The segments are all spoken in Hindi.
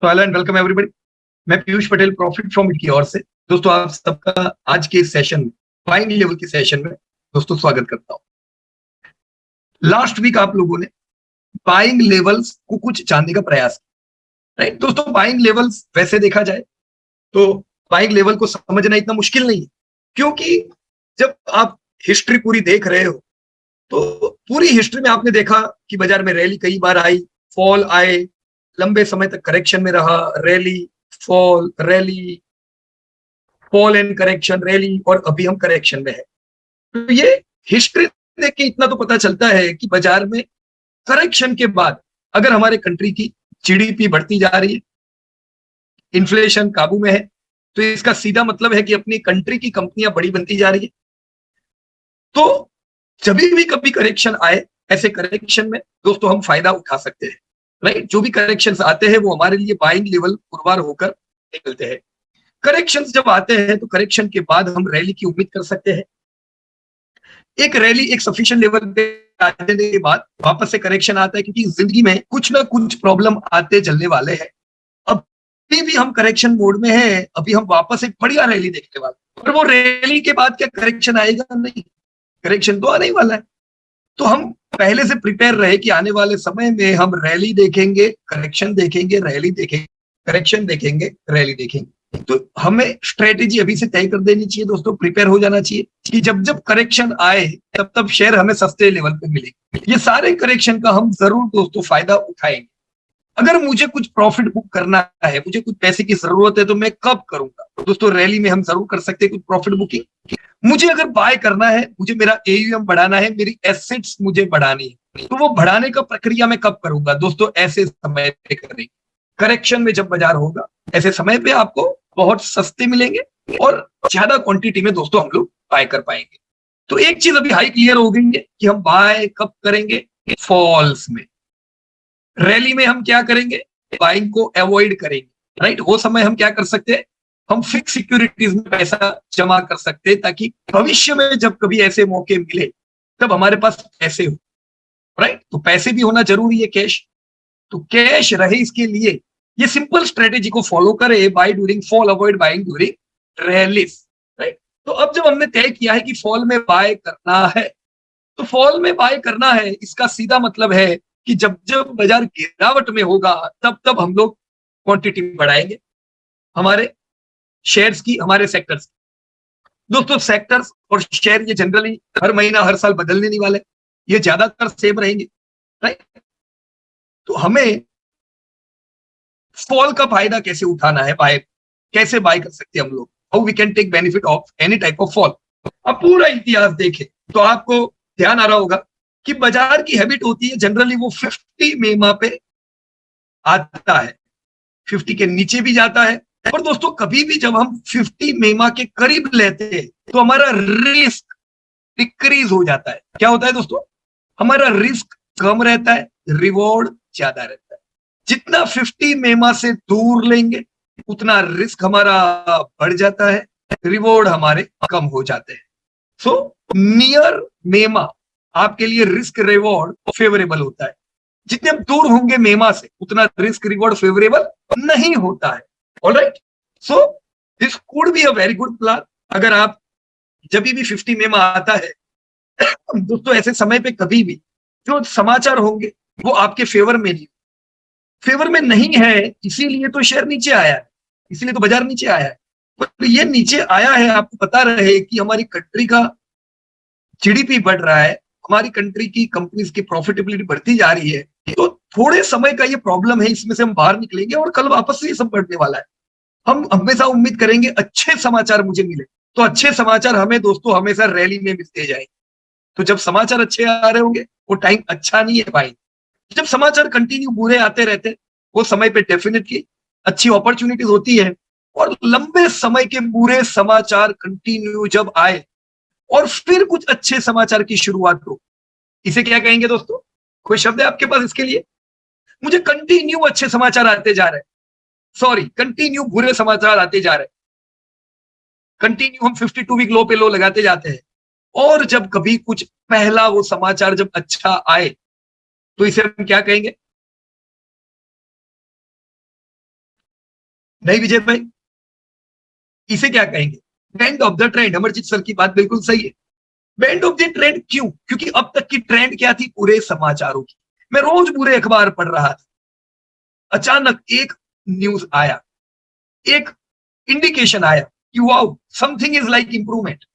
तो हेलो एंड वेलकम एवरीबॉडी। मैं Piyush Patel profit from it की ओर से दोस्तों आप सबका आज के इस सेशन में, बाइंग लेवल के सेशन में दोस्तों स्वागत करता हूं। लास्ट वीक आप लोगों ने बाइंग लेवल्स को कुछ जानने का प्रयास किया, राइट दोस्तों। बाइंग लेवल्स वैसे देखा जाए तो बाइंग लेवल को समझना इतना मुश्किल नहीं है, क्योंकि जब आप हिस्ट्री पूरी देख रहे हो तो पूरी हिस्ट्री में आपने देखा कि बाजार में रैली कई बार आई, फॉल आए, लंबे समय तक करेक्शन में रहा, rally fall and correction, rally, और अभी हम करेक्शन में है। तो ये हिस्ट्री देख के इतना तो पता चलता है कि बाजार में करेक्शन के बाद अगर हमारे कंट्री की जीडीपी बढ़ती जा रही है, इन्फ्लेशन काबू में है, तो इसका सीधा मतलब है कि अपनी कंट्री की कंपनियां बड़ी बनती जा रही है। तो जब भी कभी करेक्शन आए, ऐसे करेक्शन में दोस्तों हम फायदा उठा सकते हैं, राइट। जो भी करेक्शन आते हैं वो हमारे लिए बाइंग लेवल पुरवार होकर निकलते हैं। करेक्शन जब आते हैं तो करेक्शन के बाद हम रैली की उम्मीद कर सकते हैं। एक रैली एक सफिशिएंट लेवल पे आ जाने के बाद वापस से करेक्शन आता है, क्योंकि जिंदगी में कुछ ना कुछ प्रॉब्लम आते चलने वाले हैं। अभी भी हम करेक्शन मोड में हैं, अभी हम वापस एक बढ़िया रैली देखने वाले हैं। और वो रैली के बाद क्या करेक्शन आएगा? नहीं, करेक्शन तो आने ही वाला है। तो हम पहले से प्रिपेयर रहे कि आने वाले समय में हम रैली देखेंगे, करेक्शन देखेंगे, रैली देखेंगे, करेक्शन देखेंगे, रैली देखेंगे। तो हमें स्ट्रेटेजी अभी से तय कर देनी चाहिए दोस्तों, प्रिपेयर हो जाना चाहिए कि जब जब करेक्शन आए तब तब शेयर हमें सस्ते लेवल पे मिलेंगे। ये सारे करेक्शन का हम जरूर दोस्तों फायदा उठाएंगे। अगर मुझे कुछ प्रॉफिट बुक करना है, मुझे कुछ पैसे की जरूरत है, तो मैं कब करूंगा? तो दोस्तों रैली में हम जरूर कर सकते हैं कुछ प्रॉफिट बुकिंग। मुझे अगर बाय करना है, मुझे मेरा एयूएम बढ़ाना है, मेरी एसेट्स मुझे बढ़ानी है, तो वो बढ़ाने का प्रक्रिया मैं कब करूंगा? दोस्तों ऐसे समय पे करेंगे, करेक्शन में जब बाजार होगा, ऐसे समय पे आपको बहुत सस्ते मिलेंगे और ज्यादा क्वांटिटी में दोस्तों हम लोग बाय कर पाएंगे। तो एक चीज अभी हाई क्लियर हो गई है कि हम बाय कब करेंगे? फॉल्स में। रैली में हम क्या करेंगे? बाइंग को अवॉइड करेंगे, राइट। वो समय हम क्या कर सकते हैं? हम फिक्स सिक्योरिटीज में पैसा जमा कर सकते हैं, ताकि भविष्य में जब कभी ऐसे मौके मिले तब हमारे पास पैसे हो, राइट। तो पैसे भी होना जरूरी है, कैश। तो कैश रहे, इसके लिए ये सिंपल स्ट्रेटेजी को फॉलो करे, buy during fall, avoid buying during rallies, right. तो अब जब हमने तय किया है कि फॉल में बाय करना है, तो फॉल में बाय करना है, इसका सीधा मतलब है कि जब जब बाजार गिरावट में होगा तब तब हम लोग क्वांटिटी बढ़ाएंगे हमारे शेयर्स की, हमारे सेक्टर्स की। दोस्तों सेक्टर्स और शेयर ये जनरली हर महीना हर साल बदलने नहीं वाले, ये ज्यादातर सेम रहेंगे, राइट। तो हमें फॉल का फायदा कैसे उठाना है, बाय कैसे बाय कर सकते हैं हम लोग, how we can take benefit of any type of fall. अब पूरा इतिहास देखें तो आपको ध्यान आ रहा होगा कि बाजार की हैबिट होती है जनरली वो 50 मेमा पे आता है, 50 के नीचे भी जाता है। और दोस्तों कभी भी जब हम 50 मेमा के करीब लेते हैं तो हमारा रिस्क डिक्रीज हो जाता है। क्या होता है दोस्तों? हमारा रिस्क कम रहता है, रिवॉर्ड ज्यादा रहता है। जितना 50 मेमा से दूर लेंगे उतना रिस्क हमारा बढ़ जाता है, रिवॉर्ड हमारे कम हो जाते हैं। सो नियर मेमा आपके लिए रिस्क रिवॉर्ड फेवरेबल होता है। जितने हम दूर होंगे मेमा से उतना रिस्क रिवॉर्ड फेवरेबल नहीं होता है। Alright, so this could be a very good plan. अगर आप जब भी 50 मेमा आता है दोस्तों, ऐसे समय पे कभी भी जो समाचार होंगे वो आपके फेवर में नहीं है, इसीलिए तो शेयर नीचे आया है, इसीलिए तो बाजार नीचे आया है। तो ये नीचे आया है आपको पता रहे कि हमारी कंट्री का जीडीपी बढ़ रहा है, हमारी कंट्री की कंपनीज की प्रॉफिटेबिलिटी बढ़ती जा रही है। तो थोड़े समय का ये प्रॉब्लम है, इसमें से हम बाहर निकलेंगे और कल वापस से ये सब बढ़ने वाला है। हम हमेशा उम्मीद करेंगे अच्छे समाचार मुझे मिले, तो अच्छे समाचार हमें दोस्तों हमेशा रैली में मिलते जाएंगे। तो जब समाचार अच्छे आ रहे होंगे वो टाइम अच्छा नहीं है भाई। जब समाचार कंटिन्यू बुरे आते रहते वो समय पे डेफिनेटली अच्छी अपॉर्चुनिटीज होती है। और लंबे समय के बुरे समाचार कंटिन्यू जब आए और फिर कुछ अच्छे समाचार की शुरुआत हो, इसे क्या कहेंगे दोस्तों? कोई शब्द है आपके पास इसके लिए? मुझे कंटिन्यू अच्छे समाचार आते जा रहे हैं, सॉरी कंटिन्यू बुरे समाचार आते जा रहे हैं, कंटिन्यू हम 52 वीक लो पे लो लगाते जाते हैं। और जब कभी कुछ पहला वो समाचार जब अच्छा आए तो इसे हम क्या कहेंगे? नहीं विजय भाई, इसे क्या कहेंगे? Band of the trend. Amarjeet sir की बात बिल्कुल सही है। बैंड ऑफ द ट्रेंड क्यों? क्योंकि अब तक की ट्रेंड क्या थी? पूरे समाचारों की। मैं रोज पूरे अखबार पढ़ रहा था, अचानक एक न्यूज आया, एक इंडिकेशन आया कि wow something is like improvement,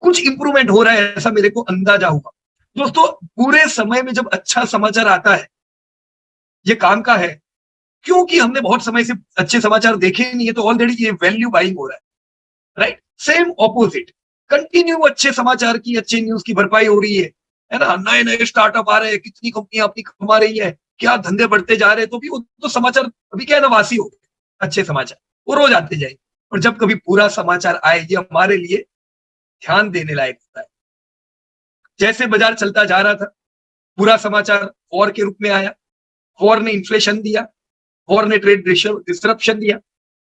कुछ इंप्रूवमेंट हो रहा है, ऐसा मेरे को अंदाजा हुआ। दोस्तों, पूरे समय में जब अच्छा समाचार आता है, ये काम का है, क्योंकि हमने बहुत समय से अच्छे समाचार देखे नहीं है, तो ऑलरेडी ये वैल्यू बाइंग हो रहा है, राइट? सेम ऑपोजिट, कंटिन्यू अच्छे समाचार की, अच्छे न्यूज की भरपाई हो रही है ना? नए नए स्टार्टअप आ रहे हैं, कितनी कंपनियां अपनी कमा रही है, क्या धंधे बढ़ते जा रहे हैं, तो भी वो तो समाचार अभी क्या है ना, वासी हो गए अच्छे समाचार, वो रोज आते जाएंगे। और जब कभी पूरा समाचार आए, ये हमारे लिए ध्यान देने लायक होता है। जैसे बाजार चलता जा रहा था, पूरा समाचार वॉर के रूप में आया, वॉर ने इन्फ्लेशन दिया, वॉर ने ट्रेड डिस्ट्रप्शन दिया,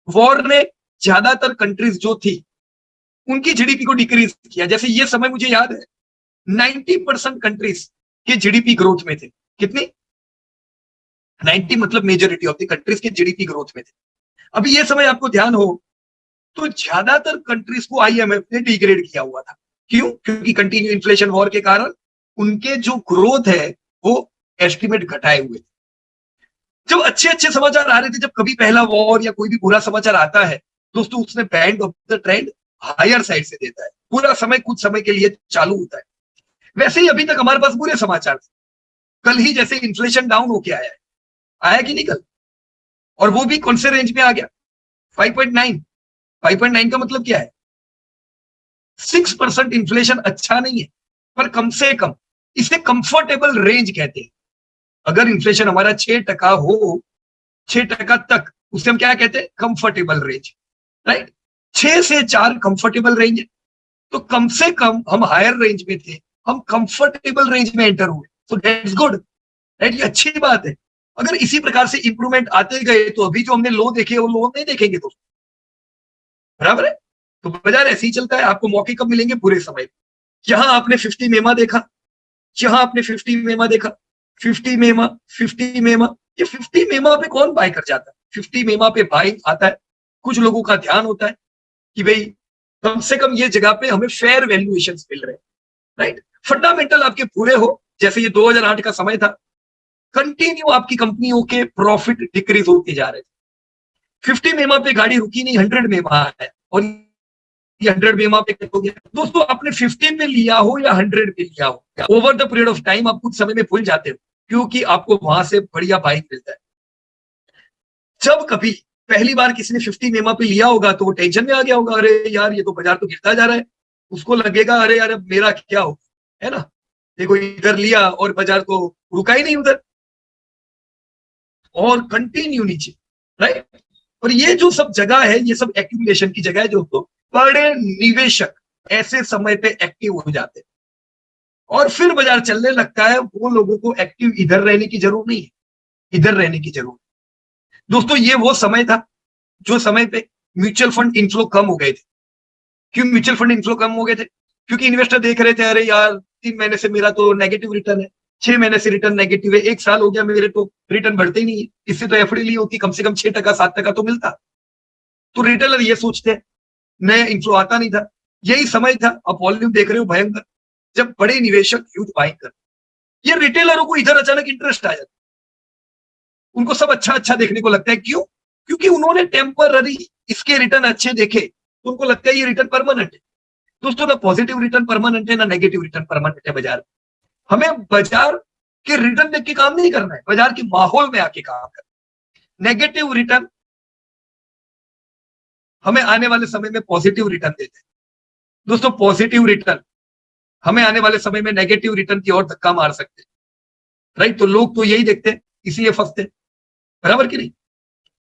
वॉर ने ज्यादातर कंट्रीज जो थी उनकी जीडीपी को डिक्रीज किया। जैसे ये समय मुझे याद है, 90% कंट्रीज के जीडीपी ग्रोथ में थे। कितनी? 90, मतलब मेजोरिटी ऑफ द कंट्रीज के जीडीपी ग्रोथ में थे। अभी ये समय आपको ध्यान हो तो ज्यादातर कंट्रीज को आईएमएफ ने डिग्रेड किया हुआ था। क्यों? क्योंकि कंटिन्यू इन्फ्लेशन वॉर के कारण उनके जो ग्रोथ है वो एस्टिमेट घटाए हुए। जब अच्छे अच्छे समाचार आ रहे थे, जब कभी पहला वॉर या कोई भी बुरा समाचार आता है दोस्तों, उसने band of the trend higher side से देता है। पूरा समय कुछ समय के लिए चालू होता है। वैसे ही अभी तक हमारे पास बुरे समाचार थे। कल ही जैसे इन्फ्लेशन डाउन होके आया है, आया कि नहीं कल? और वो भी कौन से रेंज में आ गया? 5.9। 5.9 का मतलब क्या है? 6% इन्फ्लेशन अच्छा नहीं है, पर कम से कम इसे कंफर्टेबल रेंज कहते हैं। अगर इन्फ्लेशन हमारा 6% हो, 6% तक, उसे हम क्या कहते हैं? Comfortable range, right? 6 से 4 कंफर्टेबल रेंज है। तो कम से कम हम हायर रेंज में थे, हम कंफर्टेबल रेंज में एंटर हुए, तो दैट्स गुड, राइट? ये अच्छी बात है। अगर इसी प्रकार से इंप्रूवमेंट आते गए तो अभी जो हमने लो देखे वो लो नहीं देखेंगे दोस्तों, बराबर है? तो बाजार ऐसे ही चलता है। आपको मौके कब मिलेंगे? बुरे समय। यहां आपने 50 मेमा देखा, यहां आपने 50 मेमा देखा, 50 मेमा, 50 मेमा, ये 50 मेमा पे कौन बाय कर जाता है? 50 मेमा पे बाइंग आता है, कुछ लोगों का ध्यान होता है कि भाई कम से कम ये जगह पे हमें फेयर वैल्यूएशन मिल रहे हैं, राइट? फंडामेंटल आपके पूरे हो, जैसे ये 2008 का समय था, कंटिन्यू आपकी कंपनियों के प्रॉफिट डिक्रीज होते जा रहे थे। 50 मेमा पे गाड़ी रुकी नहीं, 100 मेमा है, और ये 100 मेमा पे हो गया। दोस्तों, आपने 50 में लिया हो या 100 में लिया हो, over the period of time आप कुछ समय में भूल जाते हो, क्योंकि आपको वहां से बढ़िया बाइक मिलता है। जब कभी पहली बार किसी ने 50 मेमा पे लिया होगा तो वो टेंशन में आ गया होगा, अरे यार ये तो बाजार तो गिरता जा रहा है। उसको लगेगा अरे यार अब मेरा क्या हो, है ना? देखो इधर लिया और बाजार तो रुका ही नहीं उधर, और कंटिन्यू नीचे, राइट? और ये जो सब जगह है, ये सब एक्यूमुलेशन की जगह है। जो तो बड़े निवेशक ऐसे समय पे एक्टिव हो जाते हैं और फिर बाजार चलने लगता है। वो लोगों को एक्टिव इधर रहने की जरूरत नहीं है, इधर रहने की जरूरत। दोस्तों, ये वो समय था जो समय पे म्यूचुअल फंड इनफ्लो कम हो गए थे। क्यों म्यूचुअल फंड इनफ्लो कम हो गए थे? क्योंकि इन्वेस्टर देख रहे थे, अरे यार 3 महीने से मेरा तो नेगेटिव रिटर्न है, 6 महीने से रिटर्न नेगेटिव है, 1 साल हो गया मेरे तो रिटर्न बढ़ते ही नहीं है। इससे तो एफडी ली होती, कम से कम 6% 7% तो मिलता। तो रिटेलर ये सोचते हैं, नया इन्फ्लो आता नहीं था। यही समय था, आप वॉल्यूम देख रहे हो भयंकर, जब बड़े निवेशक ह्यूज बाइंग कर, ये रिटेलरों को इधर अचानक इंटरेस्ट आ जाता, उनको सब अच्छा अच्छा देखने को लगता है। क्यों? क्योंकि उन्होंने टेम्पररी इसके रिटर्न अच्छे देखे, तो उनको लगता है ये रिटर्न परमानेंट है। दोस्तों, ना पॉजिटिव रिटर्न परमानेंट है, ना नेगेटिव रिटर्न परमानेंट है बाजार। हमें बाजार के रिटर्न देख के काम नहीं करना है, बाजार के माहौल में आके काम करना। नेगेटिव रिटर्न हमें आने वाले समय में पॉजिटिव रिटर्न देते हैं। दोस्तों, पॉजिटिव रिटर्न हमें आने वाले समय में नेगेटिव रिटर्न की ओर धक्का मार सकते हैं, राइट? तो लोग तो यही देखते हैं, इसलिए फंसते हैं, बराबर कि नहीं?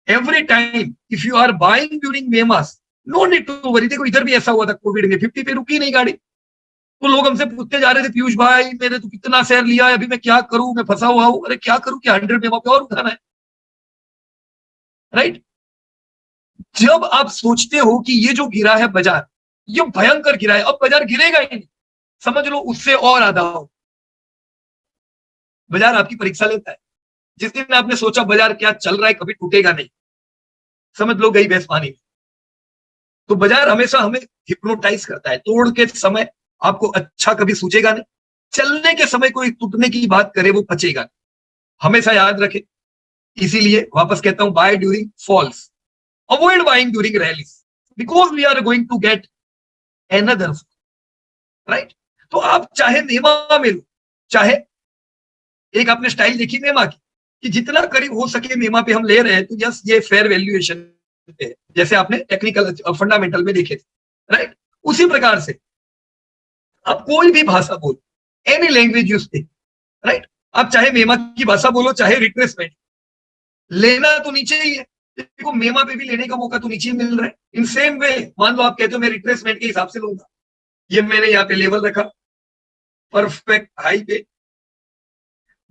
Every time if you are buying during मेमास, नो नीड टू वरी। देखो इधर भी ऐसा हुआ था कोविड में, 50 पे रुकी नहीं गाड़ी, तो लोग हमसे पूछते जा रहे थे, पीयूष भाई मैंने तो कितना शेयर लिया है, अभी मैं क्या करूं, मैं फंसा हुआ हूं। अरे क्या करूं? क्या 100 मेमा पे और उठाना है, राइट? जब आप सोचते हो कि ये जो गिरा है बाजार, ये भयंकर गिरा है, अब बाजार गिरेगा ही नहीं, समझ लो उससे और आधा हो, बाजार आपकी परीक्षा लेता है। जिस दिन आपने सोचा बाजार क्या चल रहा है, कभी टूटेगा नहीं, समझ लो गई भैंस पानी में। तो बाजार हमेशा हमें हिप्नोटाइज करता है। तोड़ के समय आपको अच्छा कभी सूझेगा नहीं, चलने के समय कोई टूटने की बात करे वो पचेगा नहीं, हमेशा याद रखे। इसीलिए वापस कहता हूं, buy during falls, avoid buying during rallies, because we are going to get another, right. तो आप चाहे नेमा में लो, चाहे एक आपने स्टाइल देखी नेमा की कि जितना करीब हो सके नेमा पे हम ले रहे हैं, तो यस ये फेयर वैल्यूएशन है, जैसे आपने टेक्निकल फंडामेंटल में देखे थे, राइट। उसी प्रकार से आप कोई भी भाषा बोलो, एनी लैंग्वेज यूज थे, राइट। आप चाहे मेमा की भाषा बोलो, चाहे रिट्रेसमेंट, लेना तो नीचे ही है, देखो मेमा पे भी लेने का मौका तो नीचे ही मिल रहा है। इन सेम वे मान लो आप कहते हो मैं रिट्रेसमेंट के हिसाब से लूंगा, ये मैंने यहाँ पे लेवल रखा परफेक्ट हाई पे,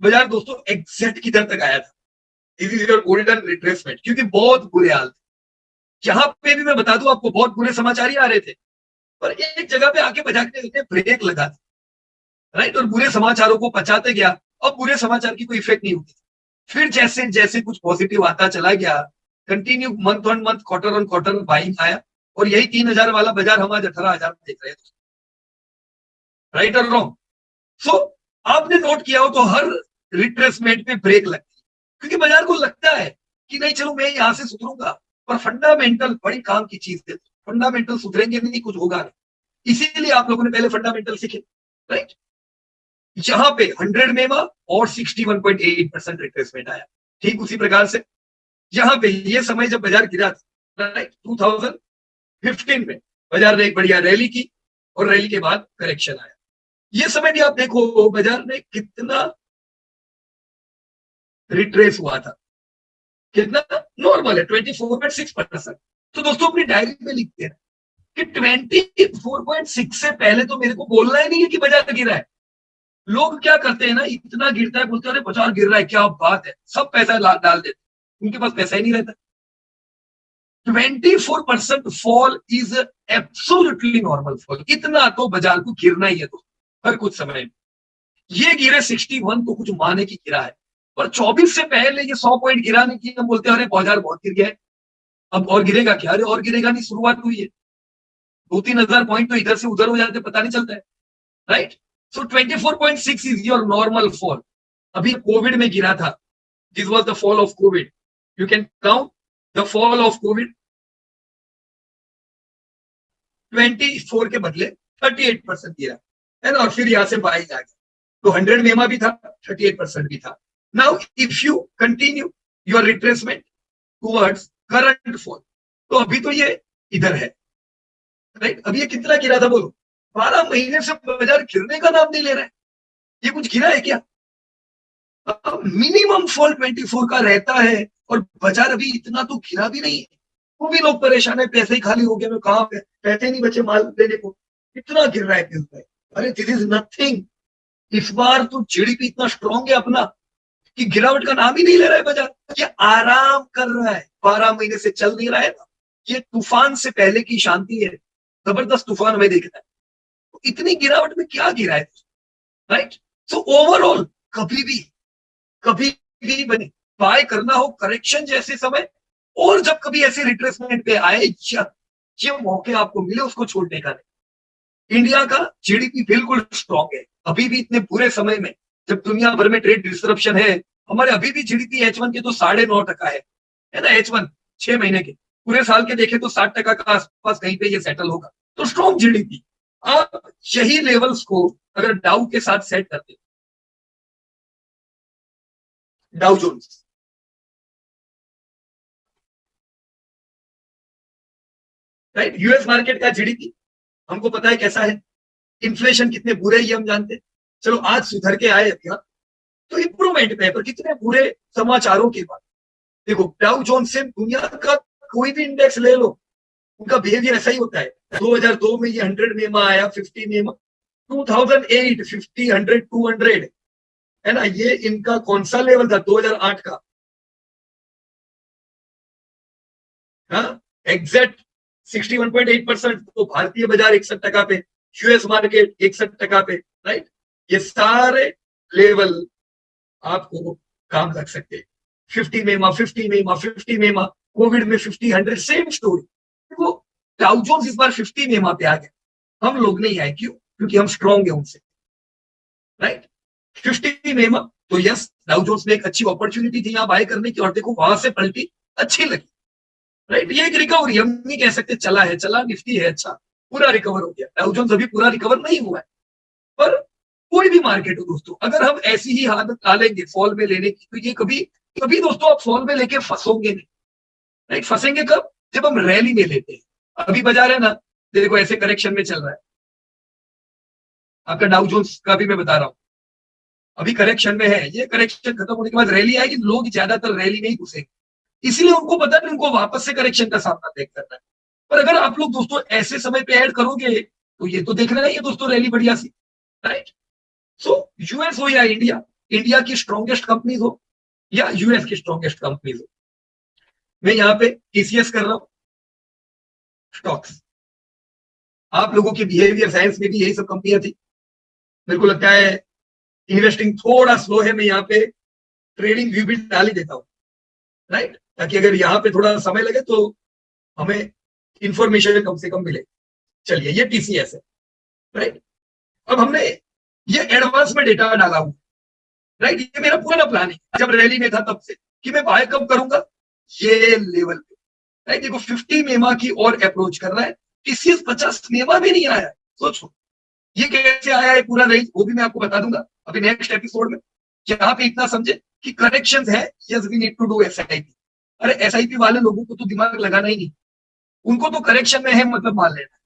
बाजार दोस्तों एग्जैक्ट किधर तक आया था, this is your golden retracement, क्योंकि बहुत बुरे हाल थे। यहाँ पे भी मैं बता दूं आपको, बहुत बुरे समाचार ही आ रहे थे, पर एक जगह पे आके बाजार ने ब्रेक लगा दी, राइट, और बुरे समाचारों को पचाते गया। अब बुरे समाचार की कोई इफेक्ट नहीं होती, फिर जैसे जैसे कुछ पॉजिटिव आता चला गया, continue month on month, quarter on quarter buying आया, और यही 3,000 वाला बाजार हम आज 18,000 में देख रहे हैं, राइट और रॉन्ग। सो आपने नोट किया हो तो हर रिट्रेसमेंट में ब्रेक लगती है, क्योंकि बाजार को लगता है कि नहीं चलो मैं यहां से सुधरूंगा, पर फंडामेंटल बड़ी काम की चीज है, फंडामेंटल सुधरेंगे नहीं कुछ होगा नहीं, इसीलिए आप लोगों ने पहले फंडामेंटल सीखे, राइट। यहां पे 100 मेमा और 61.8% रिट्रेसमेंट आया, ठीक उसी प्रकार से यहां पे ये समय जब बाजार गिरा था, राइट, 2015 में बाजार ने एक बढ़िया रैली की, और रैली के बाद करेक्शन आया। ये समय भी आप देखो बाजार में कितना रिट्रेस हुआ था, कितना नॉर्मल है 24.6%। तो दोस्तों अपनी डायरी में लिखते हैं कि 24.6 से पहले तो मेरे को बोलना ही नहीं है कि बाजार गिरा है। लोग क्या करते हैं ना, इतना गिरता है बोलते हैं बाजार गिर रहा है क्या बात है, सब पैसा डाल देते, उनके पास पैसा ही नहीं रहता। 24% fall is absolutely normal fall, इतना तो बाजार को गिरना ही है तो हर कुछ समय में। ये गिरे 61 तो कुछ माने की गिरा है, पर 24 से पहले ये 100 पॉइंट गिरा नहीं कि हम बोलते हैं अरे बाजार बहुत गिर गया है, अब और गिरेगा क्या, अरे और गिरेगा नहीं, शुरुआत हुई है, 2-3 हजार पॉइंट तो इधर से उधर हो जाते पता नहीं चलता है, right. So 24.6 is your normal fall. अभी कोविड में गिरा था, this was the fall of Covid, you can count the fall of Covid, 24 के बदले 38% गिरा है ना, और फिर यहां से बाइज आ गया। तो 100 मेमा भी था, 38% भी था। Now if you continue your retracement towards current fall, तो अभी तो ये इधर है, राइट। अभी ये कितना गिरा था बोलो, 12 महीने से बाजार गिरने का नाम नहीं ले रहा है, ये कुछ गिरा है क्या? मिनिमम फॉल 24 का रहता है, और बाजार अभी इतना तो गिरा भी नहीं है, वो भी लोग परेशान है, पैसे ही खाली हो गए, कहां पे पैसे नहीं बचे माल लेने को, इतना गिर रहा है। अरे दिस इज नथिंग, इस बार तो जीडीपी इतना स्ट्रॉन्ग है अपना कि गिरावट का नाम ही नहीं ले रहा है बाजार, ये आराम कर रहा है, 12 महीने से चल नहीं रहा है ना, ये तूफान से पहले की शांति है, जबरदस्त तूफान हमें देखना है, तो इतनी गिरावट में क्या गिरा है, राइट। सो ओवरऑल कभी भी बने बाय करना हो करेक्शन जैसे समय, और जब कभी ऐसे रिट्रेसमेंट पे आए, ये मौके आपको मिले उसको छोड़ने का नहीं। इंडिया का जीडीपी बिल्कुल स्ट्रॉन्ग है, अभी भी इतने बुरे समय में जब दुनिया भर में ट्रेड डिस्ट्रप्शन है, हमारे अभी भी जीडीपी H1 के तो 9.5% है ना, H1 6 महीने के, पूरे साल के देखे तो 60% का आसपास कहीं पे ये सेटल होगा, तो स्ट्रॉन्ग जीडीपी। आप यही लेवल्स को अगर डाउ के साथ सेट करते, Dow Jones, right, US market का जीडीपी हमको पता है कैसा है, इन्फ्लेशन कितने बुरे ये हम जानते हैं, चलो आज सुधर के आए अभी, तो इंप्रूवमेंट पे, पर कितने बुरे समाचारों के बाद देखो डाउ जोन्स से दुनिया का कोई भी इंडेक्स ले लो, उनका बिहेवियर ऐसा ही होता है। 2002 में ये 100 मेमा आया, 50 मेमा, 2008 50 100 200 है ना, ये इनका कौन सा लेवल था 2008 का, हाँ एग्जैक्ट 61.8%, तो भारतीय बाजार 61% पे, यूएस मार्केट 61% पे, राइट। ये सारे लेवल आपको काम लग सकते हैं, 50 मेमा 50 मेमा 50 मेमा, कोविड में 50-100 सेम स्टोरी। वो डाउ जोन्स इस बार 50 में वहां पे आ गया, हम लोग नहीं आए, क्यों? क्योंकि हम स्ट्रॉन्ग है उनसे, राइट। 50 में तो यस, डाउ जोन्स में एक अच्छी अपॉर्चुनिटी थी यहाँ बाय करने की, और देखो वहां से पलटी अच्छी लगी, राइट। ये एक रिकवरी, हम नहीं कह सकते चला है, चला, निफ्टी है अच्छा, पूरा रिकवर हो गया। डाउ जोन्स अभी पूरा रिकवर नहीं हुआ है, पर कोई भी मार्केट हो दोस्तों, अगर हम ऐसी ही आदत डालेंगे फॉल में लेने की, तो ये कभी कभी दोस्तों आप फॉल में लेके फंसोगे नहीं, राइट। फंसेंगे कब? जब हम रैली में लेते हैं। अभी बाजार है ना, देखो ऐसे करेक्शन में चल रहा है, आपका डाउ जोन्स का भी मैं बता रहा हूँ, अभी करेक्शन में है। ये करेक्शन खत्म होने के बाद रैली आएगी, लोग ज्यादातर रैली में ही घुसेंगे, इसलिए उनको पता है उनको वापस से करेक्शन का सामना तय करना है। पर अगर आप लोग दोस्तों ऐसे समय पे ऐड करोगे, तो ये तो देखना ही है दोस्तों, रैली बढ़िया सी, राइट। सो यूएस हो या इंडिया, इंडिया की स्ट्रॉन्गेस्ट कंपनीज हो या यूएस की स्ट्रॉन्गेस्ट कंपनीज हो, मैं यहाँ पे टीसीएस कर रहा हूं स्टॉक्स। आप लोगों की बिहेवियर साइंस में भी यही सब कंपनियां थी। मेरे को लगता है इन्वेस्टिंग थोड़ा स्लो है, मैं यहाँ पे ट्रेडिंग व्यू भी डाल ही देता हूँ, राइट, ताकि अगर यहाँ पे थोड़ा समय लगे तो हमें इंफॉर्मेशन कम से कम मिले। चलिए, ये टीसीएस है, राइट। अब हमने ये एडवांस में डेटा डाला हुआ, राइट। ये मेरा पूरा प्लान है जब रैली में था तब से, कि मैं बाय कब करूंगा, ये लेवल पे, राइट। देखो 50 मेमा की और अप्रोच कर रहा है, टीसीएस 50 मेमा भी नहीं आया। सोचो ये कैसे आया है पूरा रेंज, वो भी मैं आपको बता दूंगा अभी नेक्स्ट एपिसोड में। यहाँ पे इतना समझे कि करेक्शन है, yes we need to do SIP. अरे एसआईपी वाले लोगों को तो दिमाग लगाना ही नहीं, उनको तो करेक्शन में है मतलब मान लेना।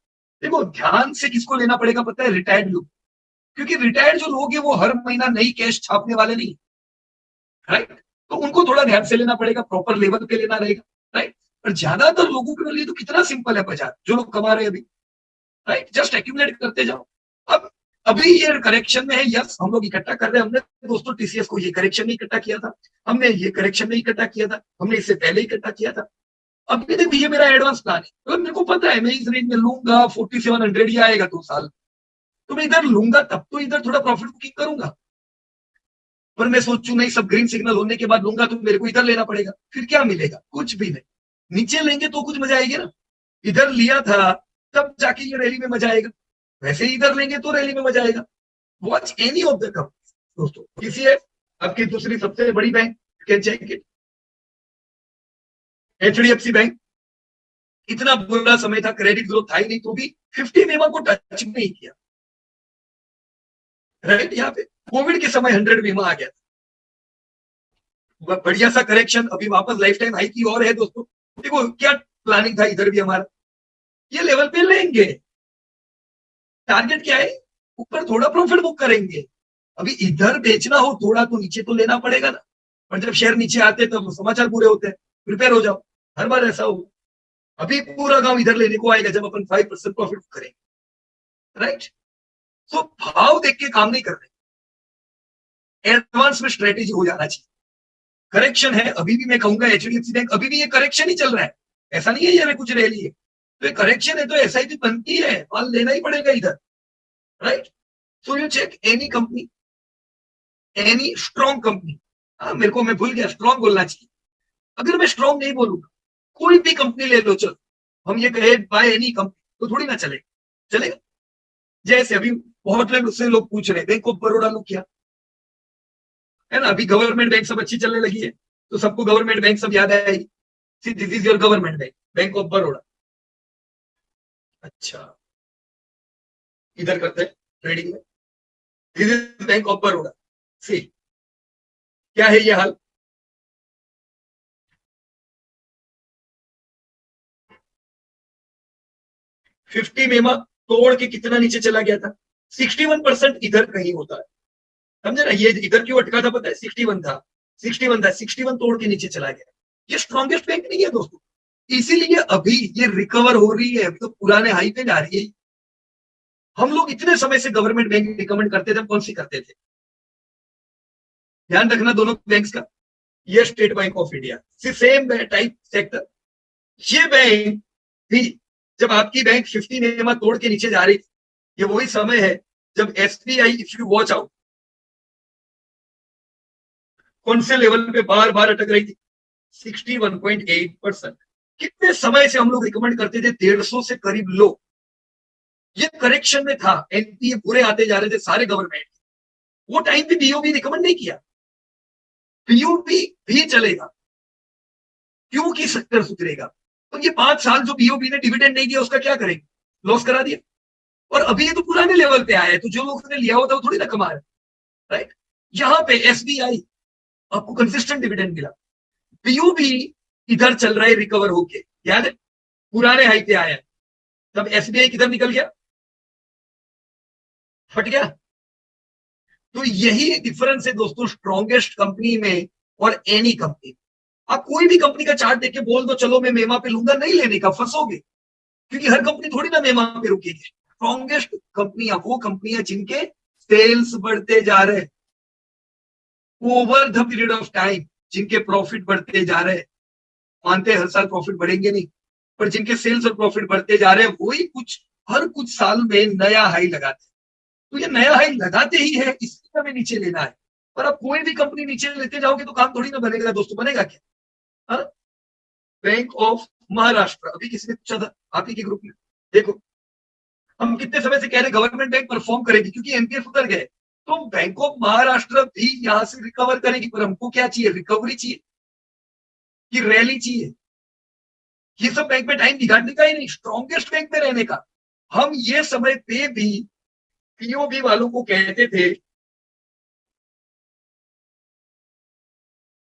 देखो ध्यान से किसको लेना पड़ेगा पता है? रिटायर्ड लोग, क्योंकि रिटायर्ड जो लोग हैं वो हर महीना नई कैश छापने वाले नहीं, राइट। तो उनको थोड़ा ध्यान से लेना पड़ेगा, प्रॉपर लेवल पे लेना रहेगा, राइट। पर ज्यादातर लोगों के लिए तो कितना सिंपल है बाजार, जो लोग कमा रहे हैं अभी, राइट, जस्ट एक्यूमुलेट करते जाओ। अब अभी ये करेक्शन में है, यस हम लोग इकट्ठा कर रहे हैं। हमने दोस्तों टीसीएस को ये करेक्शन में इकट्ठा किया था, हमने ये करेक्शन में इकट्ठा किया था, हमने इससे पहले इकट्ठा किया था। अभी देखो ये मेरा एडवांस प्लान है, तो मेरे को पता है मैं इस रेंज में लूंगा, 4700 ही आएगा 2 साल, तो मैं इधर लूंगा, तब तो इधर थोड़ा प्रॉफिट बुकिंग करूंगा। पर मैं सोचू नहीं, सब ग्रीन सिग्नल होने के बाद लूंगा तो मेरे को इधर लेना पड़ेगा, फिर क्या मिलेगा? कुछ भी नहीं। नीचे लेंगे तो कुछ मजा आएगी ना, इधर लिया था तब जाके ये रैली में मजा आएगा, वैसे ही इधर लेंगे तो रैली में मजा आएगा। Watch any of the company दोस्तों, टीसीएस आपकी दूसरी सबसे बड़ी bank, can check it. HDFC bank, इतना बुरा समय था, क्रेडिट ग्रोथ था ही नहीं, तो भी 50 मेमा को टच नहीं किया, राइट। यहाँ पे कोविड के समय 100 मेमा आ गया था, बढ़िया सा करेक्शन, अभी वापस लाइफ टाइम हाई की और है दोस्तों। देखो क्या प्लानिंग था इधर भी हमारा, ये लेवल पे लेंगे, टारगेट क्या है, ऊपर थोड़ा प्रॉफिट बुक करेंगे। अभी इधर बेचना हो थोड़ा तो नीचे तो लेना पड़ेगा ना, पर जब शेयर नीचे आते हैं तो समाचार पूरे होते हैं, प्रिपेयर हो जाओ, हर बार ऐसा होगा। अभी पूरा गांव इधर लेने को आएगा जब अपन 5% प्रॉफिट करेंगे, राइट। तो भाव देख के काम नहीं कर रहे, एडवांस में स्ट्रेटेजी हो जाना चाहिए। करेक्शन है अभी भी, मैं कहूंगा एचडीएफसी बैंक अभी भी ये करेक्शन ही चल रहा है, ऐसा नहीं है ये कुछ रैली है, तो ये करेक्शन है तो एसआईपी बनती है, माल लेना ही पड़ेगा इधर, right. So you check any company, any strong company. हाँ मेरे को, मैं भूल गया स्ट्रॉन्ग बोलना चाहिए, अगर मैं स्ट्रॉन्ग नहीं बोलूंगा, कोई भी कंपनी ले लो, चलो हम ये कहे बाय एनी कंपनी तो थोड़ी ना चलेगा, चलेगा। जैसे अभी बहुत लोग से लोग पूछ रहे बैंक ऑफ बड़ौदा लो क्या है ना, अभी गवर्नमेंट बैंक सब अच्छी चलने लगी है, तो सबको गवर्नमेंट बैंक सब याद आएगी। See this is your government bank, Bank of Baroda. अच्छा, इधर करते हैं ट्रेडिंग में, this is Bank of Baroda. See क्या है ये हाल, फिफ्टी मेमा तोड़ के कितना नीचे चला गया था, 61% इधर कहीं होता है, समझे ना। ये इधर क्यों अटका था पता है, 61 था, 61 था, 61 तोड़ के नीचे चला गया। ये स्ट्रॉन्गेस्ट बैंक नहीं है दोस्तों, इसीलिए अभी ये रिकवर हो रही है, अभी तो पुराने हाई पे जा रही है। हम लोग इतने समय से गवर्नमेंट बैंक रिकमेंड करते थे, कौन सी करते थे, ध्यान रखना दोनों बैंक्स का। ये state bank of India, same type sector, ये बैंक भी जब आपकी बैंक 50 मेमा तोड़ के नीचे जा रही थी, ये वही समय है जब SBI, if you watch out, कौन से लेवल पे बार बार अटक रही थी, 61.8%। कितने समय से हम लोग रिकमेंड करते थे 150 से करीब लो। ये करेक्शन में था, एनपीए पूरे आते जा रहे थे सारे गवर्नमेंट। वो टाइम पे बीओबी रिकमेंड नहीं किया। पीओबी भी चलेगा, क्योंकि सेक्टर सुधरेगा। तो ये 5 साल जो बीओबी ने डिविडेंड नहीं दिया उसका क्या करेंगे? लॉस करा दिया। और अभी ये तो पुराने लेवल पे आया है, तो जो लोगों ने लिया होता वो थोड़ी ना कमा रहे, राइट। यहाँ पे एसबीआई आपको कंसिस्टेंट डिविडेंड मिला, पीयूबी इधर चल रहा है रिकवर होके, याद है पुराने हाई पे आया है, तब एसबीआई किधर निकल गया, फट गया। तो यही डिफरेंस है दोस्तों स्ट्रॉन्गेस्ट कंपनी में और एनी कंपनी। आप कोई भी कंपनी का चार्ट देख के बोल दो चलो मैं मेमा पे लूंगा, नहीं लेने का, फंसोगे, क्योंकि हर कंपनी थोड़ी ना मेमा पे रुकेगी। स्ट्रॉन्गेस्ट कंपनियां वो कंपनियां जिनके सेल्स बढ़ते जा रहे हैं over the period of time, जिनके प्रॉफिट बढ़ते जा रहे हैं। मानते हैं हर साल प्रॉफिट बढ़ेंगे नहीं, पर जिनके सेल्स और प्रॉफिट बढ़ते जा रहे हैं वही कुछ हर कुछ साल में नया हाई लगाते हैं। तो ये नया हाई लगाते ही है, इसलिए हमें नीचे लेना है। पर अब कोई भी कंपनी नीचे लेते जाओगे तो काम थोड़ी ना बनेगा दोस्तों, बनेगा क्या? बैंक ऑफ महाराष्ट्र, अभी किसी ने पूछा था आप ही के ग्रुप में, देखो हम कितने समय से कह रहे गवर्नमेंट बैंक परफॉर्म करेगी क्योंकि एनपीएस उतर गए, तो बैंक ऑफ महाराष्ट्र भी यहां से रिकवर करेगी। पर हमको क्या चाहिए, रिकवरी चाहिए कि रैली चाहिए? ये सब बैंक में टाइम बिगाड़ने का ही नहीं, स्ट्रॉन्गेस्ट बैंक में रहने का। हम ये समय पे भी पीओबी वालों को कहते थे,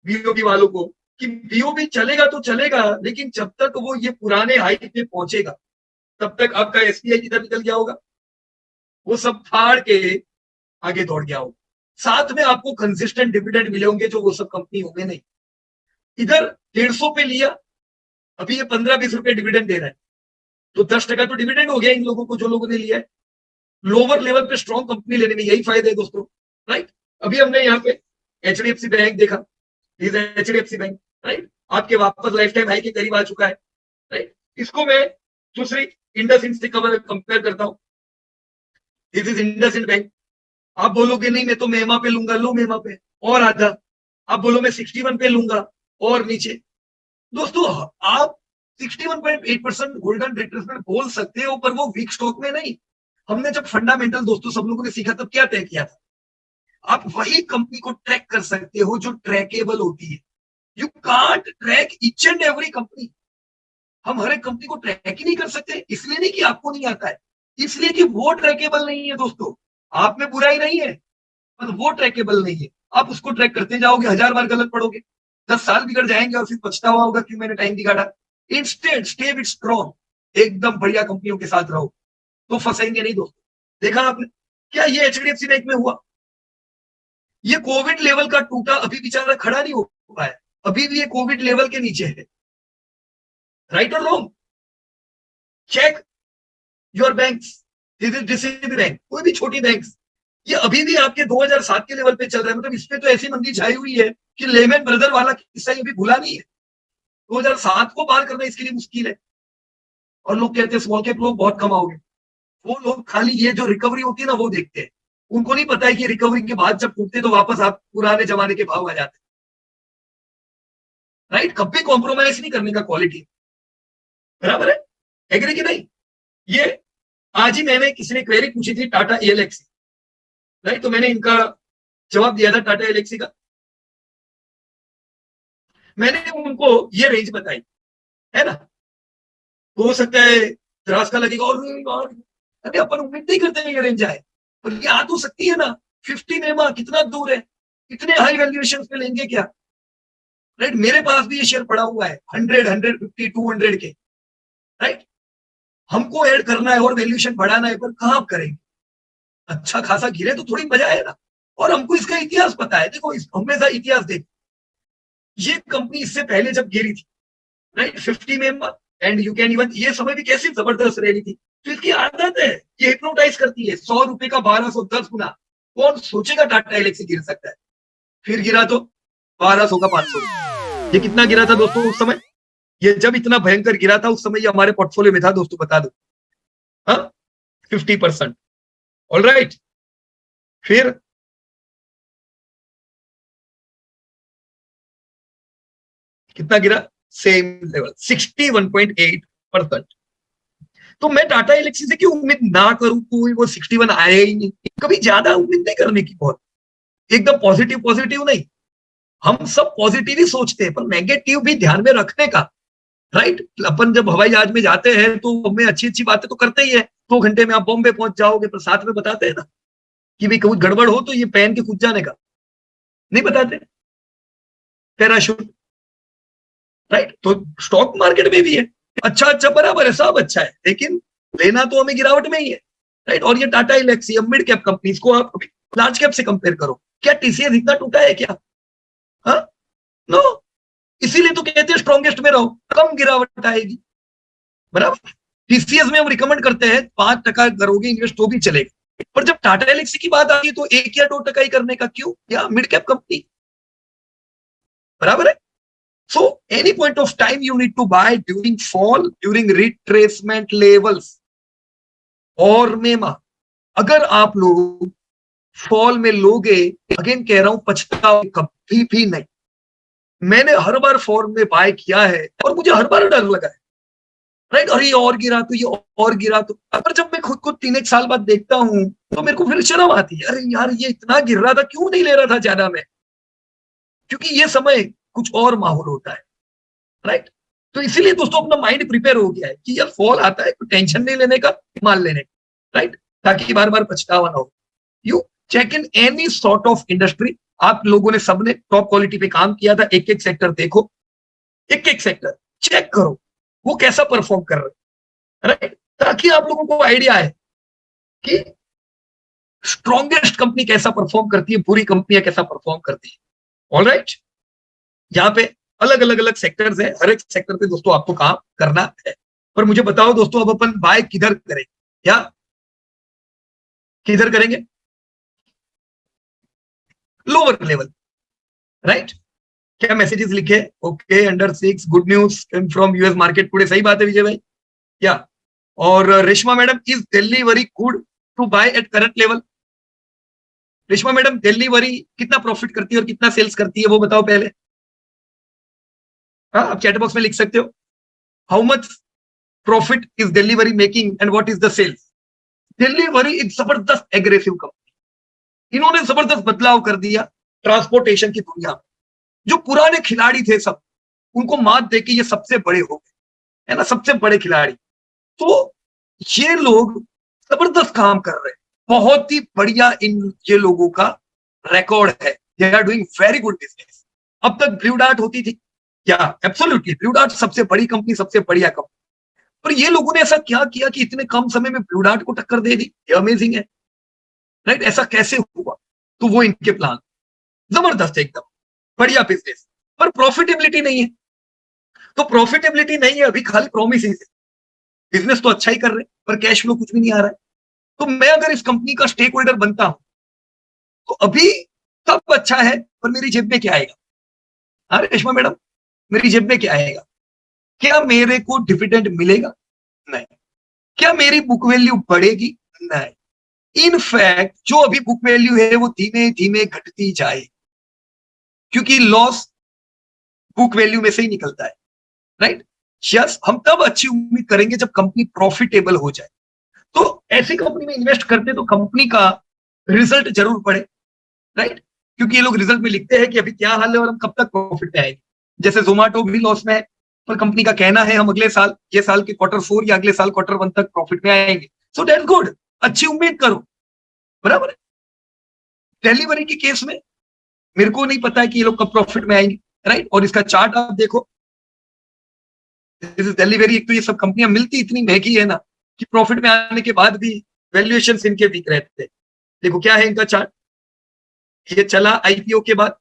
बीओबी वालों को, कि बीओबी चलेगा तो चलेगा लेकिन जब तक वो ये पुराने हाई पे पहुंचेगा तब तक आपका एसबीआई किधर निकल गया होगा, वो सब फाड़ के आगे दौड़ गया होगा। साथ में आपको कंसिस्टेंट डिविडेंड मिले होंगे जो वो सब कंपनी होंगे नहीं। इधर 150 पे लिया, अभी ये 15-20 रुपए डिविडेंड दे रहा है, तो 10% तो डिविडेंड हो गया इन लोगों को जो लोगों ने लिया है। लोअर लेवल पे स्ट्रॉन्ग कंपनी लेने में यही फायदा है दोस्तों, राइट। अभी हमने यहाँ पे एचडीएफसी बैंक देखा, एचडीएफसी बैंक, राइट, आपके वापस लाइफ टाइम हाई के करीब आ चुका है, राइट। इसको मैं दूसरी इंडसइंड से कंपेयर करता हूँ, दिस इज इंडसइंड बैंक। आप बोलोगे नहीं मैं तो मेमा पे लूंगा, लो मेमा पे और आधा। आप बोलो मैं 61 पे लूंगा और नीचे। दोस्तों आप 61.8% गोल्डन रिट्रेसमेंट बोल सकते हो, पर वो वीक स्टॉक में नहीं। हमने जब फंडामेंटल दोस्तों सब लोगों ने सीखा तब क्या तय किया था, आप वही कंपनी को ट्रैक कर सकते हो जो ट्रैकेबल होती है। You can't track each and every company. हम हर एक कंपनी को ट्रैक ही नहीं कर सकते, इसलिए नहीं कि आपको नहीं आता है, इसलिए कि वो ट्रैकेबल नहीं है दोस्तों। आप में बुराई नहीं है, पर वो ट्रैकेबल नहीं है। आप उसको ट्रैक करते जाओगे, 1000 बार गलत पड़ोगे, 10 साल बिगड़ जाएंगे और फिर पछतावा होगा कि मैंने टाइम बिगाड़ा। इंस्टेंट स्टे विद स्ट्रॉन्ग, एकदम बढ़िया कंपनियों के साथ रहो तो फंसेंगे नहीं दोस्तों। देखा आपने क्या ये एचडीएफसी बैंक में हुआ? ये कोविड लेवल का टूटा, अभी बेचारा खड़ा नहीं हो पाया, अभी भी ये कोविड लेवल के नीचे है, राइट और wrong? Check your banks, this is DCB bank, कोई भी छोटी बैंक्स, ये अभी भी आपके 2007 के लेवल पे चल रहा है। मतलब इसमें तो ऐसी मंदी छाई हुई है कि लेमन ब्रदर वाला किस्सा ये भी भूला नहीं है। 2007 को पार करना इसके लिए मुश्किल है। और लोग कहते हैं स्मॉल कैप लोग बहुत कमाओगे, वो लोग खाली ये जो रिकवरी होती है ना वो देखते हैं, उनको नहीं पता है कि रिकवरी के बाद जब टूटते तो वापस आप पुराने जमाने के भाव आ जाते हैं, राइट। कभी कॉम्प्रोमाइज नहीं करने का क्वालिटी, बराबर है, एग्री कि नहीं? ये आज ही मैंने किसी ने क्वेरी पूछी थी टाटा एएलएक्सी, राइट, तो मैंने इनका जवाब दिया था टाटा एएलएक्सी का। मैंने उनको ये रेंज बताई है ना, तो हो सकता है त्रास का लगेगा और अरे अपन उम्मीद नहीं करते हैं ये रेंज आए, पर ये आ तो सकती है ना। 50 में कितना दूर है, इतने हाई वैल्यूएशन पे लेंगे क्या, राइट। मेरे पास भी ये शेयर पड़ा हुआ है 100, 150, 200 के, राइट। हमको ऐड करना है और वैल्यूएशन बढ़ाना है, पर कहां आप करेंगे? अच्छा खासा गिरे तो थोड़ी मजा है ना। और हमको इसका इतिहास पता है, देखो हमेशा इतिहास देखो, ये कंपनी इससे पहले जब गिरी थी, राइट, 50 में, एंड यू कैन इवन, ये समय भी कैसी जबरदस्त रैली थी। तो इसकी आदत है, ये हिप्नोटाइज करती है। 100 रुपए का 1210 गुना, कौन सोचेगा टाटा एलेक्सी गिर सकता है? फिर गिरा तो 1200 का 500। ये कितना गिरा था दोस्तों उस समय? ये जब इतना भयंकर गिरा था उस समय ये हमारे पोर्टफोलियो में था दोस्तों, बता दो। हाँ, 50%। ऑल राइट, फिर कितना गिरा? Same level 61.8%। तो मैं टाटा एलेक्सी से क्यों उम्मीद ना करूं, कोई वो 61 आया ही नहीं। कभी ज्यादा उम्मीद नहीं करने की, बहुत एकदम पॉजिटिव पॉजिटिव नहीं। हम सब पॉजिटिव ही सोचते हैं, पर नेगेटिव भी ध्यान में रखने का, राइट। अपन जब हवाई जहाज में जाते हैं तो हमें अच्छी अच्छी बातें तो करते ही है, 2 घंटे में आप बॉम्बे पहुंच जाओगे, पर साथ में बताते हैं ना कि भाई कुछ गड़बड़ हो तो ये पहन के कूद जाने का, नहीं बताते। Parachute, right. तो स्टॉक मार्केट में भी है, अच्छा अच्छा बराबर है, सब अच्छा है, लेकिन लेना तो हमें गिरावट में ही है, राइट। और ये Tata Elxsi mid cap companies को आप लार्ज कैप से कंपेयर करो, क्या टीसीएस इतना टूटा है क्या? हाँ, नो। इसीलिए तो कहते हैं स्ट्रॉन्गेस्ट में रहो, कम गिरावट आएगी, बराबर। टीसीएस में हम रिकमेंड करते हैं 5% करोगे इन्वेस्ट तो भी चलेगा, पर जब टाटा एलेक्सी की बात आती है तो 1 या 2% ही करने का क्यों, या मिड कैप कंपनी, बराबर है। So any point of time you need to buy during fall, during retracement levels और मेमा। अगर आप लोग फॉल में लोगे, अगेन कह रहा हूं, पछताओ कभी भी नहीं। मैंने हर बार फॉल में बाय किया है और मुझे हर बार डर लगा है, राइट। और ये और गिरा तो ये और गिरा तो, अगर जब मैं खुद को 3-1 साल बाद देखता हूं तो मेरे को फिर शर्म आती है, अरे यार ये इतना गिर रहा था, क्यों नहीं ले रहा था ज्यादा में, क्योंकि ये समय कुछ और माहौल होता है, राइट। तो इसीलिए दोस्तों अपना माइंड प्रिपेयर हो गया है कि यार फॉल आता है, कोई टेंशन नहीं लेने का, मान लेने का, राइट, ताकि बार बार पछतावा ना हो। You check in any sort of industry. आप लोगों ने सबने टॉप क्वालिटी पे काम किया था, एक एक सेक्टर देखो, एक एक सेक्टर चेक करो वो कैसा परफॉर्म कर रहे, राइट, ताकि आप लोगों को आइडिया है कि स्ट्रॉन्गेस्ट कंपनी कैसा परफॉर्म करती है, बुरी कंपनियां कैसा परफॉर्म करती है। ऑलराइट, यहाँ पे अलग अलग अलग सेक्टर्स है, हर एक सेक्टर पे दोस्तों आपको काम करना है। पर मुझे बताओ दोस्तों, अब अपन बाय किधर करें, या किधर करेंगे? Lower level, right. क्या मैसेजेस लिखे? Okay, under 6 good news from US market today, सही बात है विजय भाई, या। और Reshma madam, is Delhivery good to buy at current level? Reshma madam, Delhivery कितना प्रॉफिट करती है और कितना सेल्स करती है, वो बताओ पहले। हाँ, आप चैट बॉक्स में लिख सकते हो, how much profit is Delhivery making and what is the sales. Delhivery एक जबरदस्त एग्रेसिव कंपनी, इन्होंने जबरदस्त बदलाव कर दिया ट्रांसपोर्टेशन की दुनिया में। जो पुराने खिलाड़ी थे सब, उनको मात देके ये सबसे बड़े हो गए, है ना, सबसे बड़े खिलाड़ी। तो ये लोग जबरदस्त काम कर रहे हैं, बहुत ही बढ़िया इन ये लोगों का रिकॉर्ड है, they are doing very good business. अब तक ब्लू डार्ट होती थी क्या? एब्सोल्युटली, ब्लू डार्ट सबसे बड़ी कंपनी, सबसे बढ़िया कंपनी, पर ये लोगों ने ऐसा क्या किया कि इतने कम समय में ब्लू डार्ट को टक्कर दे दी, ये अमेजिंग है, राइट। ऐसा कैसे हुआ? तो वो इनके प्लान जबरदस्त, एकदम बढ़िया बिजनेस, पर प्रॉफिटेबिलिटी नहीं है। तो प्रॉफिटेबिलिटी नहीं है अभी, खाली प्रॉमिस है, बिजनेस तो अच्छा ही कर रहे हैं पर कैश फ्लो कुछ भी नहीं आ रहा है। तो मैं अगर इस कंपनी का स्टेक होल्डर बनता हूं तो अभी सब अच्छा है, पर मेरी जेब में क्या आएगा? हाँ रेशमा मैडम, मेरी जेब में क्या आएगा? क्या मेरे को डिविडेंड मिलेगा? नहीं। क्या मेरी बुक वैल्यू बढ़ेगी? नहीं। इनफैक्ट जो अभी बुक वैल्यू है वो धीमे धीमे घटती जाए, क्योंकि लॉस बुक वैल्यू में से ही निकलता है, राइट। यस, हम तब अच्छी उम्मीद करेंगे जब कंपनी प्रॉफिटेबल हो जाए। तो ऐसी कंपनी में इन्वेस्ट करते तो कंपनी का रिजल्ट जरूर पड़े, राइट, क्योंकि ये लोग रिजल्ट में लिखते हैं कि अभी क्या हाल है और हम कब तक प्रॉफिट में आएंगे। जैसे जोमेटो भी लॉस में है, पर कंपनी का कहना है हम अगले साल, ये साल के Q4 या अगले साल Q1 तक प्रॉफिट में आएंगे। सो दैट्स गुड, अच्छी उम्मीद करो, बराबर है। डिलीवरी के केस में मेरे को नहीं पता है कि ये लोग कब प्रॉफिट में आएंगे, राइट। और इसका चार्ट आप देखो, डिलीवरी, एक तो ये सब कंपनियां मिलती इतनी महंगी है ना कि प्रॉफिट में आने के बाद भी वैल्यूएशन इनके वीक रहते हैं। देखो क्या है इनका चार्ट, ये चला आईपीओ के बाद,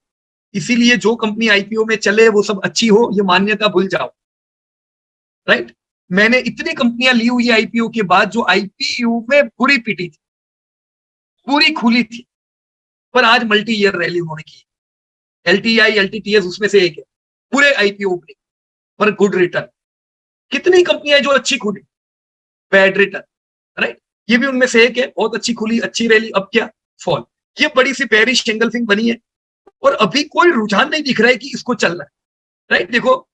इसीलिए जो कंपनी आईपीओ में चले वो सब अच्छी हो, ये मान्यता भूल जाओ, राइट। मैंने इतनी कंपनियां ली हुई आईपीओ के बाद जो आईपीओ में पूरी पीटी थी, पूरी खुली थी, पर आज मल्टी ईयर रैली होने की, एलटीआई एलटीटीएस उसमें से एक है, पूरे आईपीओ में, पर गुड रिटर्न। कितनी कंपनियां जो अच्छी खुली, बैड रिटर्न, राइट। ये भी उनमें से एक है, बहुत अच्छी खुली, अच्छी रैली, अब क्या? फॉल। ये बड़ी सी बेरिश एंगल्फिंग बनी है और अभी कोई रुझान नहीं दिख रहा है कि इसको चलना है, राइट। देखो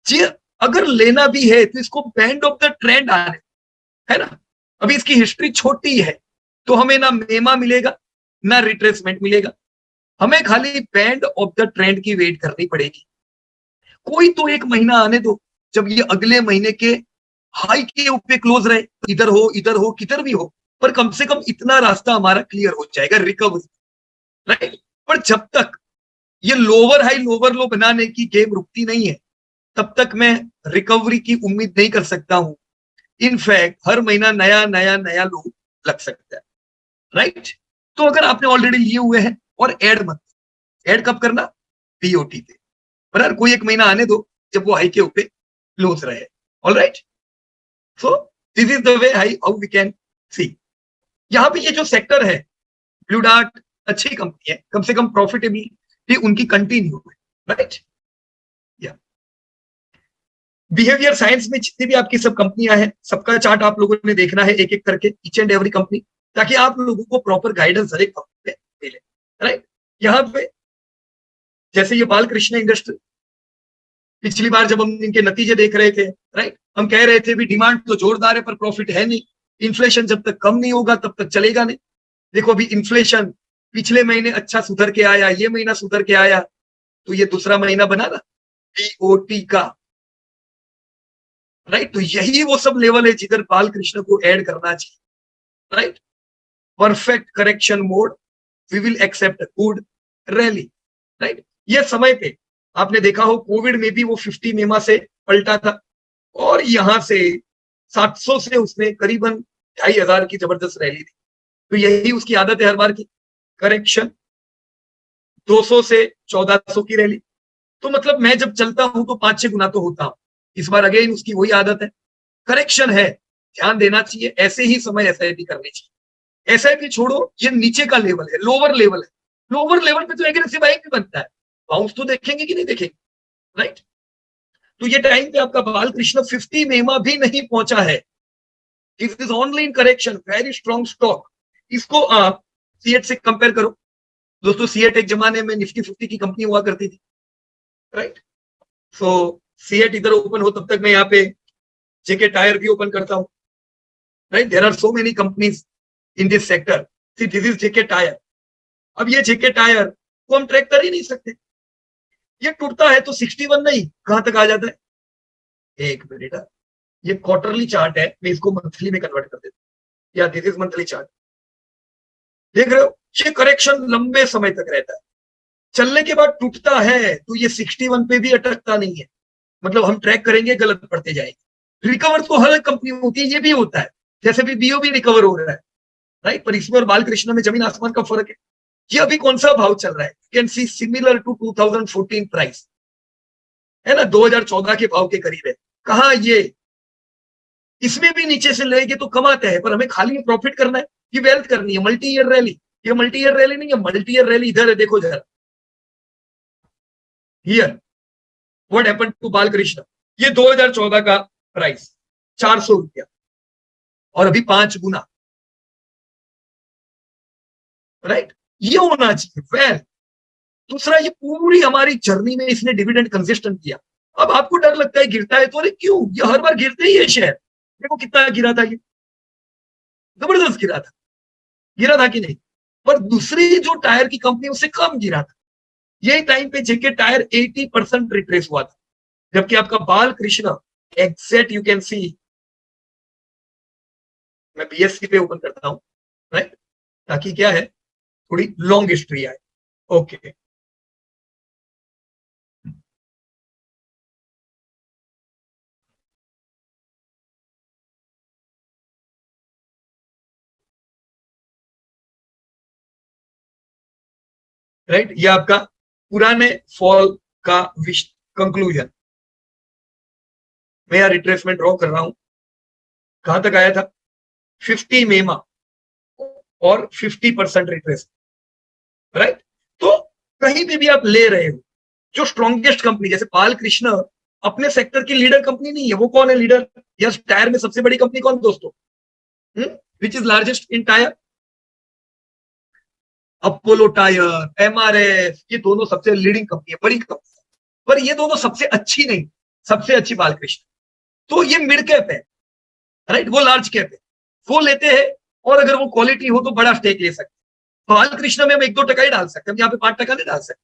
जी, अगर लेना भी है तो इसको बैंड ऑफ द ट्रेंड आने, है ना। अभी इसकी हिस्ट्री छोटी है तो हमें ना मेमा मिलेगा ना रिट्रेसमेंट मिलेगा, हमें खाली बैंड ऑफ द ट्रेंड की वेट करनी पड़ेगी। कोई तो एक महीना आने दो जब ये अगले महीने के हाई के ऊपर क्लोज रहे, इधर हो किधर भी हो, पर कम से कम इतना रास्ता हमारा क्लियर हो जाएगा रिकवरी, राइट। पर जब तक ये लोअर हाई लोअर लो बनाने की गेम रुकती नहीं है, तब तक मैं रिकवरी की उम्मीद नहीं कर सकता हूं। इनफैक्ट हर महीना नया नया नया लो लग सकता है, राइट। तो अगर आपने ऑलरेडी लिए हुए हैं, और ऐड मत, ऐड कब करना, पीओटी पे, पर यार कोई एक महीना आने दो जब वो हाई के ऊपर क्लोज रहे। All right, so this is the way high how we can see. यहाँ पे ये जो सेक्टर है, ब्लू डार्ट अच्छी कंपनी है, कम से कम प्रॉफिटेबिलिटी उनकी कंटिन्यू है, राइट। या बिहेवियर साइंस में जितनी भी आपकी सब कंपनियां हैं, सबका चार्ट आप लोगों ने देखना है एक एक करके, ईच एंड एवरी कंपनी, ताकि आप लोगों को प्रॉपर गाइडेंस हर एक कंपनी में मिले, राइट। यहाँ पे जैसे ये बालकृष्ण इंडस्ट्री, पिछली बार जब हम इनके नतीजे देख रहे थे, राइट, हम कह रहे थे भी डिमांड तो जोरदार है पर प्रॉफिट है नहीं, इन्फ्लेशन जब तक कम नहीं होगा तब तक चलेगा नहीं। देखो अभी इन्फ्लेशन पिछले महीने अच्छा सुधर के आया, ये महीना सुधर के आया, तो ये दूसरा महीना बना ना पीओटी का, राइट। तो यही वो सब लेवल है जिधर बालकृष्ण को ऐड करना चाहिए, right. Perfect correction mode, we will accept good rally, right. ये समय पे आपने देखा हो कोविड में भी वो 50 मेमा से पलटा था, और यहां से 700 से उसने करीबन 2500 की जबरदस्त रैली थी। तो यही उसकी आदत है हर बार की, करेक्शन 200 से 1400 की रैली। तो मतलब मैं जब चलता हूं तो 5-6 गुना तो होता हूं। इस बार अगेन उसकी वही आदत है, करेक्शन है, ध्यान देना चाहिए, ऐसे ही समय एसआईपी करनी चाहिए। एसआईपी छोड़ो, ये नीचे का लेवल है, लोअर लेवल है, लोअर लेवल पे तो एग्रेसिव बाइंग भी बनता है, बाउंस तो देखेंगे कि नहीं देखेंगे, राइट। तो ये टाइम पे आपका बालकृष्ण 50 मेमा भी नहीं पहुंचा है, this is only in correction, very strong stock. इसको आप सीएट से कंपेयर करो दोस्तों, सीएट एक जमाने में निफ्टी 50 की कंपनी हुआ करती थी, राइट। सो सीएट इधर ओपन हो तब तक मैं यहाँ पे जेके टायर भी ओपन करता हूँ, right. There are so many companies in this sector, see this is JK Tyre. अब ये जेके टायर को हम ट्रैक कर ही नहीं सकते, ये टूटता है तो 61 नहीं, कहां तक आ जाता है, एक मिनट, ये क्वार्टरली चार्ट है, मैं इसको मंथली में कन्वर्ट कर देता हूँ, या दिस इज मंथली चार्ट, देख रहे हो, ये करेक्शन लंबे समय तक रहता है, चलने के बाद टूटता है तो ये 61 पे भी अटकता नहीं है, मतलब हम ट्रैक करेंगे गलत पड़ते जाएंगे। रिकवर तो हर कंपनी होती है, ये भी होता है, जैसे भी बीओ भी रिकवर हो रहा है, राइट। पर इसमें और बालकृष्ण में जमीन आसमान का फर्क है। ये अभी कौन सा भाव चल रहा है, you can see similar to 2014 price, है ना, 2014 के भाव के करीब है। कहा ये, इसमें भी नीचे से लेंगे तो कमाते हैं, पर हमें खाली प्रॉफिट करना है, ये वेल्थ करनी है, मल्टी ईयर रैली। ये मल्टी ईयर रैली नहीं है, मल्टी ईयर रैली इधर है, देखो जरा here what happened to Balkrishna. ये 2014 का प्राइस 400 रुपया, और अभी 5 गुना, राइट। ये होना चाहिए वेल। दूसरा, ये पूरी हमारी जर्नी में इसने डिविडेंड कंसिस्टेंट किया। अब आपको डर लगता है गिरता है तो, अरे क्यों, ये हर बार गिरते ही है शेयर, देखो कितना गिरा था, ये जबरदस्त गिरा था कि नहीं। पर दूसरी जो टायर की कंपनी उससे कम गिरा था, यही टाइम पे जेके टायर 80% रिट्रेस हुआ था, जबकि आपका बालकृष्ण एग्जैक्ट यू कैन सी, मैं बीएससी पे ओपन करता हूं, राइट, ताकि क्या है थोड़ी लॉन्ग हिस्ट्री आए, ओके। राइट, ये आपका पुराने फॉल का कंक्लूजन, मैं यहाँ रिट्रेसमेंट ड्रॉ कर रहा हूं, कहां तक आया था 50 मेमा और 50% रिट्रेस, राइट। तो कहीं पे भी आप ले रहे हो, जो स्ट्रॉन्गेस्ट कंपनी जैसे बालकृष्ण अपने सेक्टर की लीडर कंपनी नहीं है, वो कौन है लीडर, यस, टायर में सबसे बड़ी कंपनी कौन दोस्तों, which is largest in tyre, Apollo tyre, MRF, ये दोनों सबसे लीडिंग कंपनी है, बड़ी कंपनी, पर ये दोनों सबसे अच्छी नहीं, सबसे अच्छी बालकृष्ण। तो ये मिड कैप है, राइट, वो लार्ज कैप है, वो लेते हैं, और अगर वो क्वालिटी हो तो बड़ा स्टेक ले सकते हैं। बालकृष्ण में हम 1-2% ही डाल सकते हैं, यहाँ पे 5% नहीं डाल सकते,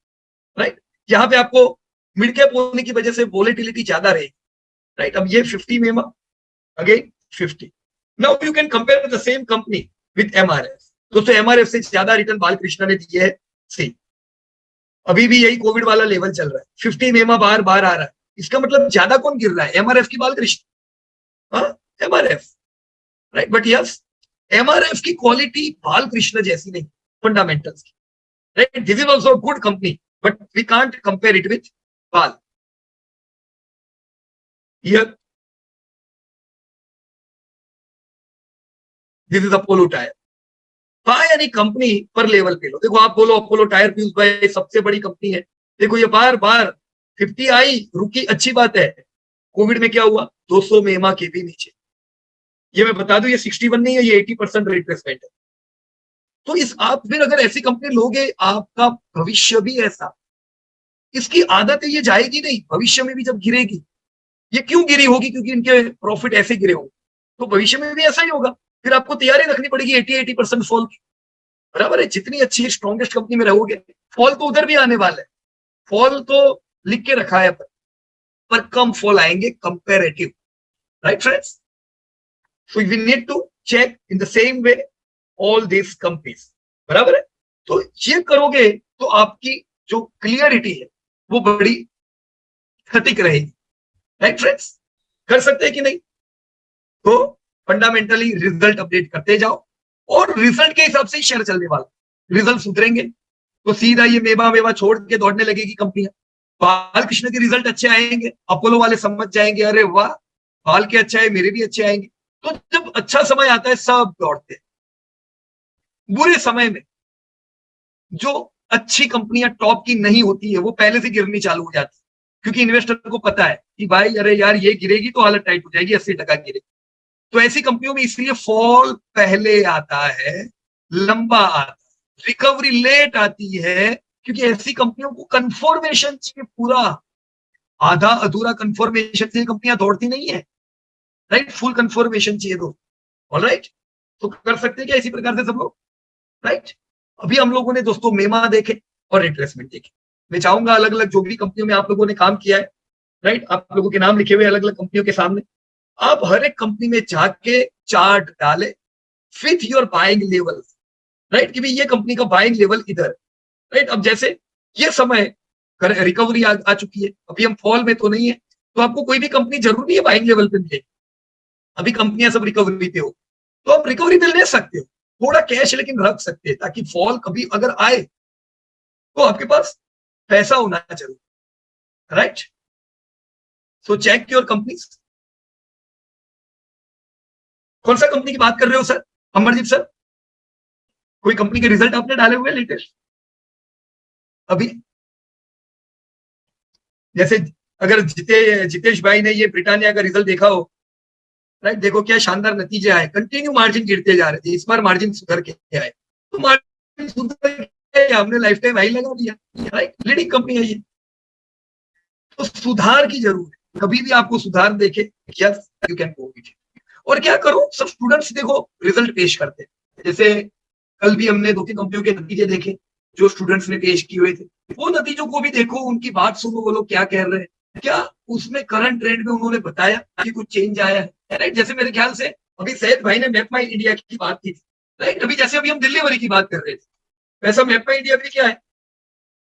राइट। यहाँ पे आपको मिड कैप होने की वजह से वोलेटिलिटी ज्यादा रहेगी, राइट। अब ये 50 में again 50। Now you can compare the same company with MRF. दोस्तों एमआरएफ से ज्यादा रिटर्न बालकृष्ण ने दिए है, सी अभी भी यही कोविड वाला लेवल चल रहा है, 50 में बार बार आ रहा है। इसका मतलब ज्यादा कौन गिर रहा है, एमआरएफ की बालकृष्ण? हाँ, MRF, right. But yes, MRF की क्वालिटी बालकृष्ण जैसी नहीं, फंडामेंटल्स की, right. This is also good company, but we can't compare it with Bal. Here this is Apollo tyre. हाँ, यानी कंपनी पर लेवल पे लो। देखो आप बोलो अपोलो टायर पीयूष भाई सबसे बड़ी कंपनी है, देखो ये बार बार 50 आई, रुकी, अच्छी बात है। कोविड में क्या हुआ, 200 में के भी नीचे। ये मैं बता दूं, ये 61 नहीं है, ये 80% रिट्रेसमेंट है। तो इस आप फिर अगर ऐसी कंपनी लोगे, आपका भविष्य भी ऐसा, इसकी आदत है, ये जाएगी नहीं भविष्य में भी। जब गिरेगी, ये क्यों गिरी होगी, क्योंकि इनके प्रॉफिट ऐसे गिरे होंगे, तो भविष्य में भी ऐसा ही होगा। फिर आपको तैयारी रखनी पड़ेगी 80% फॉल की, बराबर है। जितनी अच्छी स्ट्रॉन्गेस्ट कंपनी में रहोगे, फॉल तो उधर भी आने वाला है, फॉल तो लिख के रखा है, पर कम फॉल आएंगे comparative, right friends. So we need to check in the same way all this companies, बराबर है। तो ये करोगे तो आपकी जो क्लियरिटी है वो बड़ी सटीक रहेगी, राइट फ्रेंड्स। कर सकते हैं कि नहीं? तो फंडामेंटली रिजल्ट अपडेट करते जाओ, और रिजल्ट के हिसाब से ही शेयर चलने वाला। रिजल्ट सुधरेंगे तो सीधा ये मेवा मेवा छोड़ के दौड़ने लगेगी कंपनियां। बालकृष्ण के रिजल्ट अच्छे आएंगे, अपोलो वाले समझ जाएंगे, अरे वाह बाल के अच्छा है, मेरे भी अच्छे आएंगे। तो जब अच्छा समय आता है सब दौड़ते हैं। बुरे समय में जो अच्छी कंपनियां टॉप की नहीं होती है वो पहले से गिरनी चालू हो जाती है, क्योंकि इन्वेस्टर को पता है कि भाई अरे यार ये गिरेगी तो हालत टाइट हो जाएगी, 80% गिरेगी। तो ऐसी कंपनियों में इसलिए फॉल पहले आता है, लंबा आता है, रिकवरी लेट आती है, क्योंकि ऐसी कंपनियों को कंफर्मेशन चाहिए पूरा। आधा अधूरा कंफर्मेशन से कंपनियां दौड़ती नहीं है, राइट। फुल कंफर्मेशन चाहिए तो, ऑलराइट। तो कर सकते हैं क्या इसी प्रकार से सब लोग, राइट। अभी हम लोगों ने दोस्तों मेमा देखे और रिट्रेसमेंट देखे। मैं चाहूंगा अलग अलग जो भी कंपनियों में आप लोगों ने काम किया है, राइट, आप लोगों के नाम लिखे हुए अलग अलग कंपनियों के सामने, आप हर एक कंपनी में जाके चार्ट डाले with your buying level, right, कि भाई ये कंपनी का बाइंग लेवल इधर, राइट। अब जैसे ये समय रिकवरी आ चुकी है, अभी हम फॉल में तो नहीं है, तो आपको कोई भी कंपनी जरूरी है बाइंग लेवल पे मिले। अभी कंपनियां सब रिकवरी पे हो, तो आप रिकवरी पे ले सकते हो, थोड़ा कैश लेकिन रख सकते हैं, ताकि फॉल कभी अगर आए तो आपके पास पैसा होना जरूरी, right. So check your companies. कौन सा कंपनी की बात कर रहे हो सर, अमरजीत सर? कोई कंपनी के रिजल्ट आपने डाले हुए लेटेस्ट अभी? जैसे अगर जितेश भाई ने ये ब्रिटानिया का रिजल्ट देखा हो, राइट, देखो क्या शानदार नतीजे आए, कंटिन्यू मार्जिन गिरते जा रहे थे, इस बार मार्जिन सुधर के आए, तो मार्जिन सुधर के हमने लाइफ टाइम हाई लगा दिया, राइट। लीडिंग कंपनी है ये, तो सुधार की जरूरत है, कभी भी आपको सुधार देखे, yes you can go it. और क्या करो, सब स्टूडेंट्स देखो रिजल्ट पेश करते हैं, जैसे कल भी हमने 2-3 कंपनियों के नतीजे देखे जो स्टूडेंट्स ने पेश किए हुए थे, वो नतीजों को भी देखो, उनकी बात सुनो, वो लोग क्या कह रहे हैं, क्या उसमें करंट ट्रेंड में उन्होंने बताया कि कुछ चेंज आया है, राइट। जैसे मेरे ख्याल से अभी सैयद भाई ने मैप माई इंडिया की बात की थी, राइट। अभी जैसे अभी हम डिलीवरी की बात कर रहे थे, वैसा मैप माई इंडिया भी क्या है,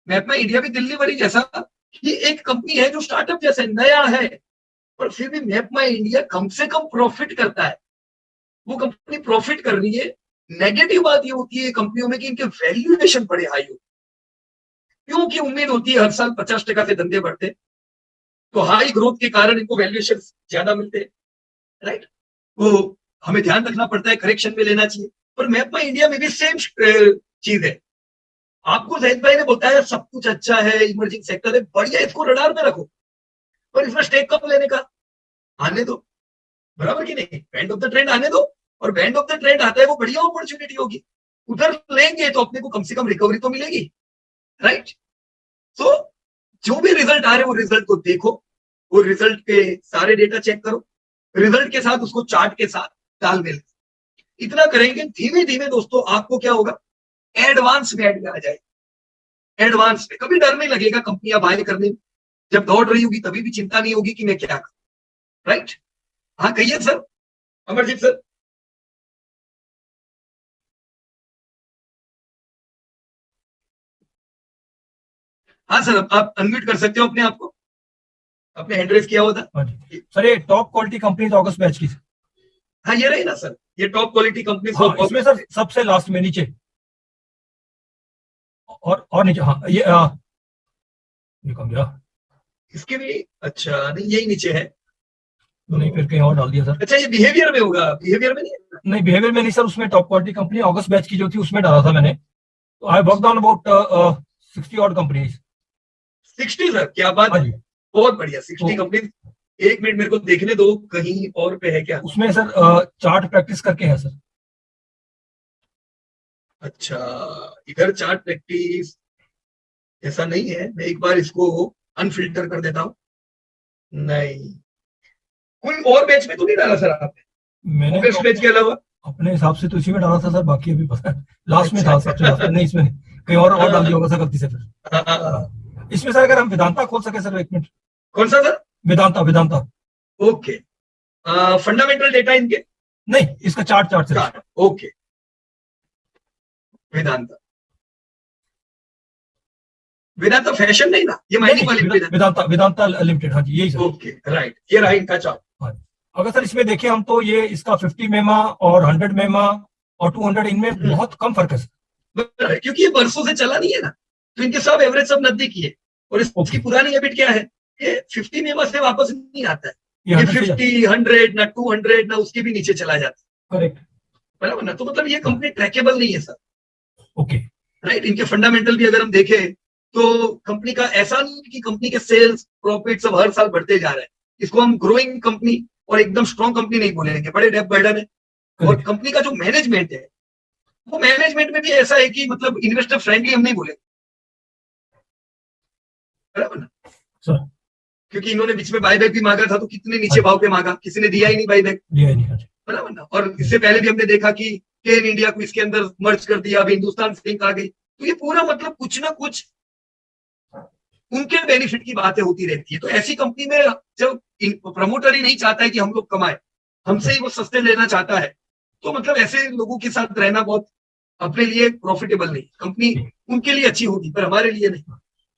मैप माई इंडिया भी डिलीवरी जैसा, ये एक कंपनी है जो स्टार्टअप जैसे नया है, पर फिर भी मैप माई इंडिया कम से कम प्रॉफिट करता है, वो कंपनी प्रॉफिट कर रही है। नेगेटिव बात ये होती है कंपनियों में कि इनके वैल्यूएशन बड़े हाई होते, क्योंकि उम्मीद होती है हर साल 50% से धंधे बढ़ते, तो हाई ग्रोथ के कारण इनको वैल्यूएशन ज्यादा मिलते हैं, राइट। तो हमें ध्यान रखना पड़ता है, करेक्शन में लेना चाहिए। पर मैप माई इंडिया में भी सेम चीज है, आपको जैद भाई ने बताया सब कुछ अच्छा है, इमर्जिंग सेक्टर है, बढ़िया, इसको रडार में रखो, और इसमें स्टेक कब लेने का आने दो, बराबर की नहीं, बैंड ऑफ द ट्रेंड आने दो, और बैंड ऑफ द ट्रेंड आता है वो बढ़िया अपॉर्चुनिटी होगी, उधर लेंगे तो अपने को कम से कम रिकवरी तो मिलेगी, राइट। सो जो भी रिजल्ट आ रहे हैं वो रिजल्ट को देखो, वो रिजल्ट के सारे डेटा चेक करो, रिजल्ट के साथ उसको चार्ट के साथ तालमेल, इतना करेंगे धीमे धीमे दोस्तों आपको क्या होगा, एडवांस में आ जाए, एडवांस में कभी डर नहीं लगेगा कंपनियां बाय करने में, जब दौड़ रही होगी तभी भी चिंता नहीं होगी कि मैं क्या करूं, राइट। हाँ कहिए सर, अमरजीत सर। हाँ सर, आप अनम्यूट कर सकते हो अपने आप को, आपने हैंड रेज किया हुआ था। हाँ जी सर, ये टॉप क्वालिटी कंपनी अगस्त बैच की। हाँ ये रही ना सर, ये टॉप क्वालिटी कंपनी। हाँ इसमें सर सबसे लास्ट में नीचे, और नीचे, हाँ ये कम गया, इसके भी अच्छा नहीं, यही नीचे है तो नहीं फिर कहीं और डाल दिया सर। अच्छा ये बिहेवियर में होगा, बिहेवियर में नहीं है? नहीं बिहेवियर में नहीं सर, उसमें टॉप क्वालिटी कंपनी अगस्त बैच की जो थी उसमें डाला था मैंने, तो I work on about 60 odd companies. 60 sir, क्या बात है, बहुत बढ़िया, 60 तो, कंपनी। एक मिनट मेरे को देखने दो, कहीं और पे है क्या? उसमें सर चार्ट प्रैक्टिस करके है सर। अच्छा, इधर चार्ट प्रैक्टिस ऐसा नहीं है, मैं एक बार इसको अनफिल्टर कर देता हूँ। नहीं, कोई और बैच में तो नहीं डाला सर आपने, मैंने अगस्त बैच के अलावा? अपने हिसाब से तो इसी में डाला था सर, बाकी अभी पता लास्ट में अच्छा था, सबसे लास्ट में, नहीं इसमें नहीं, कहीं और डाल दिया होगा सर गलती से फिर। हाँ, इसमें सर अगर हम वेदांता खोल सके सर, एक मिनट। कौन सा sir? Vedanta, Vedanta. Okay, fundamental data इनके? नहीं इसका chart, chart sir. Chart, okay, Vedanta, Vedanta fashion नहीं ना, ये माइनिंग वाली वेदांता, वेदांता लिमिटेड, हाँ जी यही सर। ओके राइट, ये रहा इनका चार्ट। हाँ, अगर सर इसमें देखें हम तो ये इसका 50 मेमा और 100 मेमा और 200 इनमें बहुत कम फर्क है सर। क्योंकि ये बरसों से चला नहीं है ना, तो इनके सब एवरेज सब नजदीक ही है, और इसकी पुरानी हैबिट क्या है, ये 50 मेमा से वापस नहीं आता है, ये 50, 100 ना 200 ना उसके भी नीचे चला जाता है, करेक्ट, बराबर ना, तो मतलब ये कंपनी ट्रैकेबल नहीं है सर। ओके राइट, इनके फंडामेंटल भी अगर हम देखें तो कंपनी का ऐसा नहीं कि कंपनी के सेल्स प्रॉफिट सब हर साल बढ़ते जा रहे हैं, इसको हम ग्रोइंग कंपनी और एकदम स्ट्रॉन्ग कंपनी नहीं बोलेंगे, बड़े डेप बर्डन है। और कंपनी का जो मैनेजमेंट है, वो मैनेजमेंट में भी ऐसा है कि मतलब इन्वेस्टर फ्रेंडली हम नहीं बोलेंगे, बराबर ना सर, क्योंकि इन्होंने बीच में बायबैक भी मांगा था, तो कितने नीचे भाव पे मांगा, किसी ने दिया ही नहीं बायबैक, बराबर ना। और इससे पहले भी हमने देखा कि केन इंडिया को इसके अंदर मर्ज कर दिया, अभी हिंदुस्तान जिंक आ गई, तो ये पूरा मतलब कुछ ना कुछ उनके बेनिफिट की बातें होती रहती है। तो ऐसी कंपनी में जब प्रमोटर ही नहीं चाहता है कि हम लोग कमाए, हमसे ही वो सस्ते लेना चाहता है, तो मतलब ऐसे लोगों के साथ रहना बहुत अपने लिए प्रॉफिटेबल नहीं, कंपनी उनके लिए अच्छी होगी पर हमारे लिए नहीं।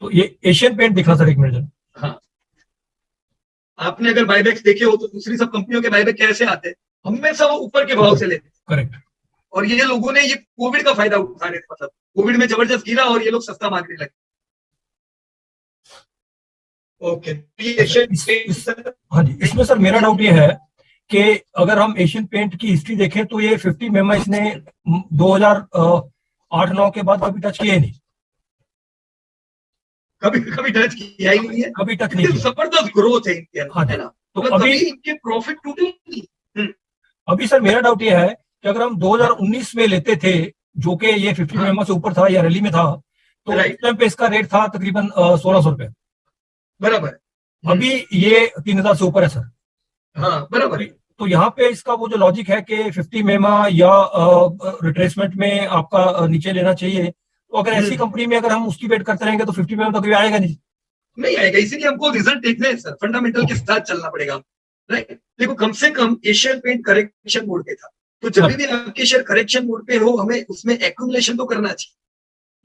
तो ये एशियन पेंट दिखा सर, एक मिनट। हाँ, आपने अगर बायबैक्स देखे हो तो दूसरी सब कंपनियों के बायबैक कैसे आते हैं, हमेशा वो ऊपर के भाव से लेते हैं। करेक्ट, और ये लोगों ने ये कोविड का फायदा उठा रहे थे, मतलब कोविड में जबरदस्त गिरा और ये लोग सस्ता मांगने लगे। ओके, हाँ जी, इसमें सर मेरा डाउट ये है कि अगर हम एशियन पेंट की हिस्ट्री देखें तो ये 50 मेमा इसने 2008-9 के बाद कभी टच किया ही नहीं, कभी टच किया ही नहीं है, कभी टच नहीं किया। जबरदस्त ग्रोथ है इनके अंदर, है ना, तो मतलब अभी इनके प्रॉफिट टूटे नहीं। अभी सर मेरा डाउट ये है कि अगर हम 2019 में लेते थे, जो कि ये 50 मेमा से ऊपर था या रैली में था, तो उस टाइम पे इसका रेट था तकरीबन 1600 रुपए, बराबर। अभी ये 3000 से ऊपर है सर। हाँ बराबर। तो यहाँ पे इसका वो जो लॉजिक है कि 50 मेमा या रिट्रेसमेंट में आपका नीचे लेना चाहिए, तो अगर ऐसी कंपनी में अगर हम उसकी वेट करते रहेंगे तो 50 मेमा तो कभी आएगा नहीं आएगा, इसीलिए हमको रिजल्ट देखने हैं सर, फंडामेंटल के साथ चलना पड़ेगा, राइट। देखो कम से कम एशियन पेंट करेक्शन मोड पे था, तो जब भी आपके शेयर करेक्शन मोड पे हो हमें उसमें एक्यूमुलेशन तो करना चाहिए,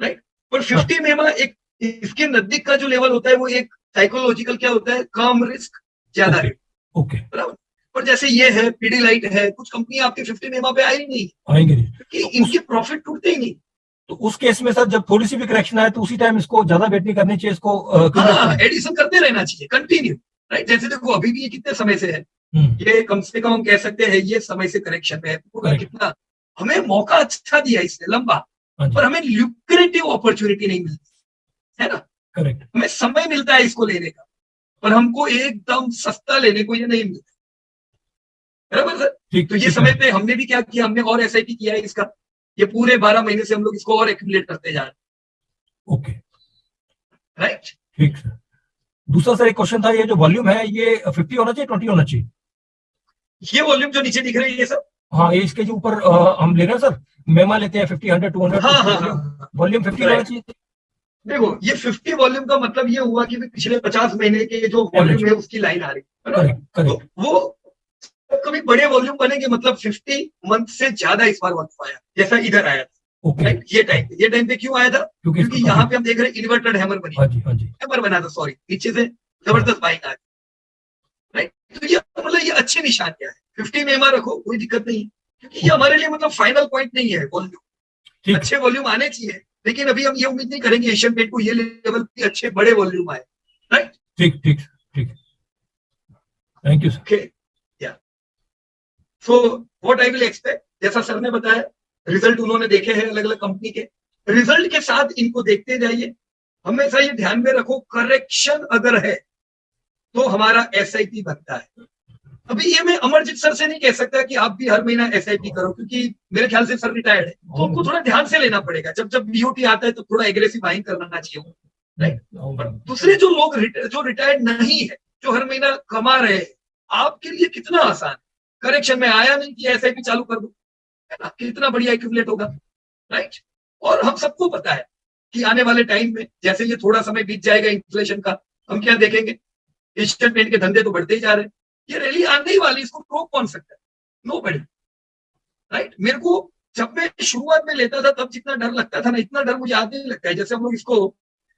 राइट। पर 50 मेमा एक इसके नजदीक का जो लेवल होता है वो एक साइकोलॉजिकल क्या होता है, कम रिस्क ज्यादा रिस्क, ओके बराबर। पर जैसे ये है पीडी लाइट है, कुछ कंपनी आपके 50 मेमा पे आई नहीं, आएंगे नहीं, क्योंकि इनके प्रॉफिट टूटते ही नहीं। तो उस केस में सर जब थोड़ी सी भी करेक्शन आए तो उसी टाइम इसको ज्यादा वेट नहीं करनी चाहिए, इसको एडिशन करते रहना चाहिए कंटिन्यू, राइट। जैसे देखो अभी भी ये कितने समय से है, ये कम से कम हम कह सकते हैं ये समय से करेक्शन में है, कितना हमें मौका अच्छा दिया इसने लंबा, पर हमें ल्यूक्रेटिव अपॉर्चुनिटी नहीं मिलती है ना, करेक्ट। हमें समय मिलता है इसको लेने का, पर हमको एकदम सस्ता लेने को ये नहीं मिलता, बराबर सर। तो ये समय पे हमने भी क्या किया, हमने और एसआईपी किया है इसका, ये पूरे 12 महीने से हम लोग इसको और एक्यूमुलेट करते जा रहे हैं, ओके राइट, ठीक सर। दूसरा सर एक क्वेश्चन था, ये जो वॉल्यूम है ये 50 होना चाहिए 20 होना चाहिए? ये वॉल्यूम जो नीचे दिख रहे हैं ये सब, हाँ ये इसके जो ऊपर हम ले रहे हैं सर, मेमा लेते हैं 50, 100, 200, हाँ हाँ हाँ, वॉल्यूम 50 होना चाहिए। देखो ये 50 वॉल्यूम का मतलब ये हुआ कि पिछले 50 महीने के जो वॉल्यूम है उसकी लाइन आ रही है ना, करेक्ट तो करेक्ट। वो कभी बड़े वॉल्यूम बनेंगे, मतलब 50 मंथ से ज्यादा इस बार वॉल्यूम आया जैसा इधर आया था। ओके। राइट, ये टाइम पे क्यों आया था? क्योंकि यहाँ पे हम देख रहे हैं इन्वर्टेड हैमर बनी, हाँ जी हाँ जी, हैमर बना था, सॉरी, नीचे से जबरदस्त बाइंग आ गई। राइट, तो ये मतलब ये अच्छे निशान क्या है, 50 में एमआर रखो कोई दिक्कत नहीं, क्योंकि ये हमारे लिए मतलब फाइनल पॉइंट नहीं है वॉल्यूम। अच्छे वॉल्यूम आने चाहिए, लेकिन अभी हम ये उम्मीद नहीं करेंगे एशियन पेंट को ये लेवल के अच्छे बड़े वॉल्यूम आए। राइट, ठीक ठीक ठीक, थैंक यू सर। ओके, या so what I will expect, जैसा सर ने बताया, रिजल्ट उन्होंने देखे हैं अलग अलग कंपनी के, रिजल्ट के साथ इनको देखते जाइए। हमेशा ये ध्यान में रखो, करेक्शन अगर है तो हमारा एसआईपी बनता है। अभी ये मैं अमरजीत सर से नहीं कह सकता कि आप भी हर महीना एसआईपी करो, क्योंकि मेरे ख्याल से सर रिटायर्ड है, तो उनको थोड़ा ध्यान से लेना पड़ेगा। जब जब बीओटी आता है तो थोड़ा एग्रेसिव बाइंग करना चाहिए, राइट। और दूसरे जो लोग जो रिटायर्ड नहीं है, जो हर महीना कमा रहे हैं, आपके लिए कितना आसान, करेक्शन में आया नहीं कि एसआईपी चालू कर दो, है ना, कितना बढ़िया एक्यूमुलेट होगा, राइट। और हम सबको पता है कि आने वाले टाइम में जैसे ये थोड़ा समय बीत जाएगा इन्फ्लेशन का, हम क्या देखेंगे, एशियन पेंट के धंधे तो बढ़ते ही जा रहे हैं, ये रैली आने ही वाली, इसको रोक कौन सकता है? नो बड़ी, राइट। मेरे को जब मैं शुरुआत में लेता था तब जितना डर लगता था ना, इतना डर मुझे आज नहीं लगता है। जैसे हम लोग इसको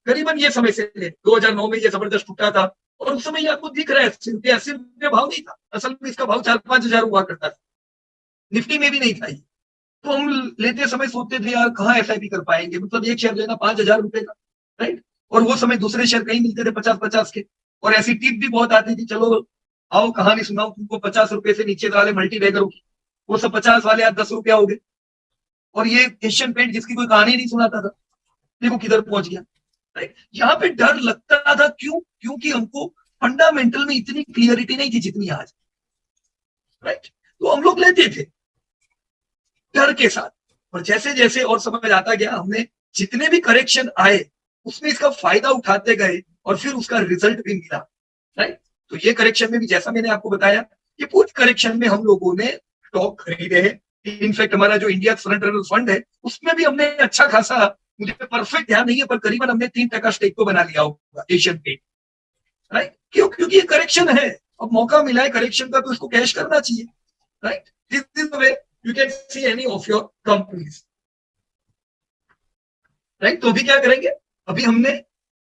करीबन ये समय से ले 2009 में ये जबरदस्त टूटा था, और उस समय ये आपको दिख रहा है 80 रुपये भाव नहीं था, असल में इसका भाव 4-5 हजार हुआ करता था, निफ्टी में भी नहीं था ये। तो हम लेते समय सोचते थे यार कहाँ एसआईपी कर पाएंगे, मतलब एक शेयर लेना 5,000 रुपए का, राइट। और वो समय दूसरे शेयर कहीं मिलते थे 50-50 के, और ऐसी टिप भी बहुत आती थी, चलो आओ कहानी सुनाओ तुमको, 50 रुपए से नीचे वाले मल्टी बैगरों की, वो सब 50 वाले आज 10 रुपया हो गए, और ये एशियन पेंट जिसकी कोई कहानी नहीं सुनाता था, देखो किधर पहुंच गया, राइट। यहाँ पे डर लगता था, क्यों? क्योंकि हमको फंडामेंटल में इतनी क्लियरिटी नहीं थी जितनी आज, राइट। तो हम लोग लेते थे डर के साथ, और जैसे जैसे और समझ आता गया, हमने जितने भी करेक्शन आए उसमें इसका फायदा उठाते गए, और फिर उसका रिजल्ट भी मिला, राइट। तो ये करेक्शन में भी जैसा मैंने आपको बताया, ये पूरी करेक्शन में हम लोगों ने स्टॉक खरीदे हैं। इनफैक्ट हमारा जो इंडिया फ्रंट रनर फंड है उसमें भी हमने अच्छा खासा, मुझे परफेक्ट ध्यान नहीं है पर करीबन हमने 3% स्टेक तो बना लिया होगा एशियन पेंट, राइट। क्यों? क्योंकि ये करेक्शन है, अब मौका मिला है करेक्शन का तो इसको कैश करना चाहिए, right. This is the way you can see any of your companies, right. तो अभी क्या करेंगे, अभी हमने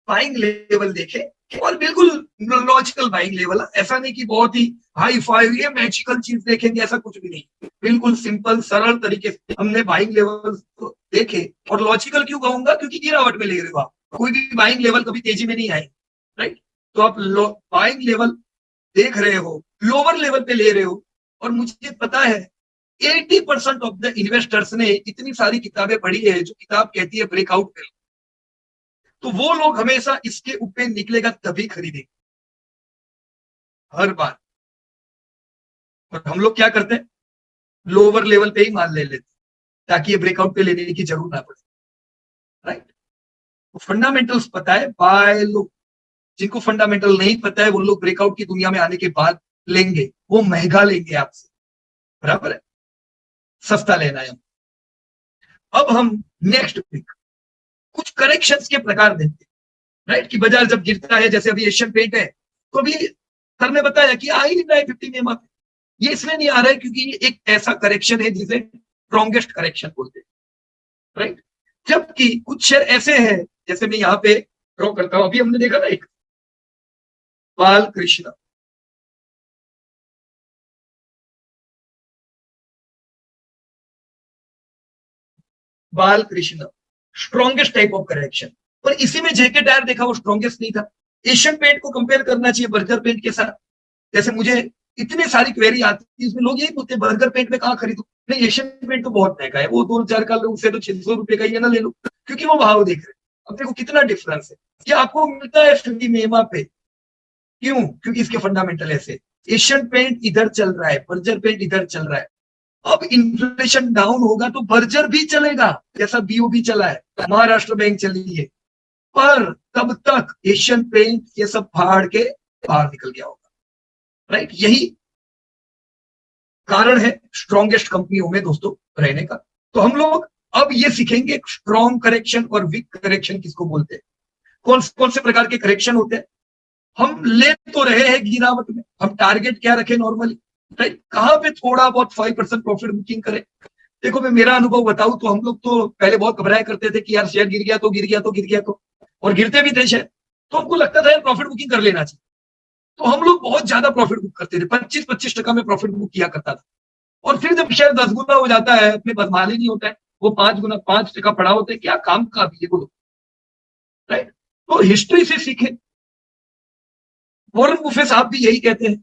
बाइंग लेवल देखे, और बिल्कुल लॉजिकल बाइंग लेवल, ऐसा नहीं कि बहुत ही हाई फाई ये मैजिकल चीज देखेंगे, ऐसा कुछ भी नहीं, बिल्कुल सिंपल सरल तरीके से हमने बाइंग लेवल देखे। और लॉजिकल क्यों कहूंगा, क्योंकि गिरावट में ले रहे हो आप, कोई भी बाइंग लेवल कभी तेजी में नहीं आए, राइट। तो आप बाइंग लेवल देख रहे हो, लोअर लेवल पे ले रहे हो, और मुझे पता है 80% ऑफ द इन्वेस्टर्स ने इतनी सारी किताबें पढ़ी है, जो किताब कहती है ब्रेकआउट पे, तो वो लोग हमेशा इसके ऊपर निकलेगा तभी खरीदेंगे हर बार। और हम लोग क्या करते हैं, लोअर लेवल पे ही माल ले लेते ताकि ये ब्रेकआउट पे लेने की जरूरत ना पड़े, राइट। तो फंडामेंटल्स पता है, बाय लोग, जिनको फंडामेंटल नहीं पता है वो लोग ब्रेकआउट की दुनिया में आने के बाद लेंगे, वो महंगा लेंगे आपसे, बराबर है, सस्ता लेना है। अब हम नेक्स्ट वीक कुछ करेक्शंस के प्रकार देते हैं, राइट, कि बाजार जब गिरता है, जैसे अभी एशियन पेंट है, तो अभी सर ने बताया कि आ ही नहीं रहा है 50 में, ये इसलिए नहीं आ रहा है क्योंकि ये एक ऐसा करेक्शन है जिसे स्ट्रॉन्गेस्ट करेक्शन बोलते हैं, राइट। जबकि कुछ शेयर ऐसे हैं, जैसे मैं यहाँ पे ड्रॉ करता हूं, अभी हमने देखा ना एक Balkrishna, Balkrishna strongest type of correction, और इसी में जेके टायर देखा, वो स्ट्रॉन्गेस्ट नहीं था। एशियन पेंट को कंपेयर करना चाहिए बर्गर पेंट के साथ, जैसे मुझे इतनी सारी क्वेरी आती है, इसमें लोग यही पूछते हैं बर्गर पेंट में कहाँ खरीदूं, नहीं एशियन पेंट तो बहुत महंगा है, वो 2-4 का लो, उसे तो 600 रुपए का ये ना ले लो, क्योंकि वो भाव देख रहे हैं। अब देखो कितना डिफरेंस है, ये आपको मिलता है 50 मेमा पे, क्यों? क्योंकि इसके फंडामेंटल ऐसे, एशियन पेंट इधर चल रहा है, बर्जर पेंट इधर चल रहा है। अब इन्फ्लेशन डाउन होगा तो बर्जर भी चलेगा, जैसा बीओबी चला है, महाराष्ट्र बैंक चली है, पर तब तक एशियन पेंट ये सब फाड़ के बाहर निकल गया होगा, राइट। यही कारण है स्ट्रॉन्गेस्ट कंपनियों में दोस्तों रहने का। तो हम लोग अब ये सीखेंगे स्ट्रॉन्ग करेक्शन और वीक करेक्शन किसको बोलते हैं, कौन से प्रकार के करेक्शन होते हैं। हम ले तो रहे हैं गिरावट में, हम टारगेट क्या रखें नॉर्मली, राइट, कहां पे थोड़ा बहुत 5% प्रॉफिट बुकिंग करें। देखो मैं मेरा अनुभव बताऊं तो हम लोग तो पहले बहुत घबराया करते थे कि यार शेयर गिर गया तो गिर गया तो गिर गया तो, और गिरते भी थे शेयर, तो हमको लगता था यार प्रॉफिट बुकिंग कर लेना चाहिए। तो हम लोग बहुत ज्यादा प्रॉफिट बुक करते थे, 25-25% में प्रॉफिट बुक किया करता था। और फिर जब शेयर 10 गुना हो जाता है, अपने बस माल ही नहीं होता है, वो 5 गुना 5% पड़ा होता है, क्या काम का भी है बोलो, राइट। तो हिस्ट्री से सीखे, वॉरेन बुफे साहब भी यही कहते हैं,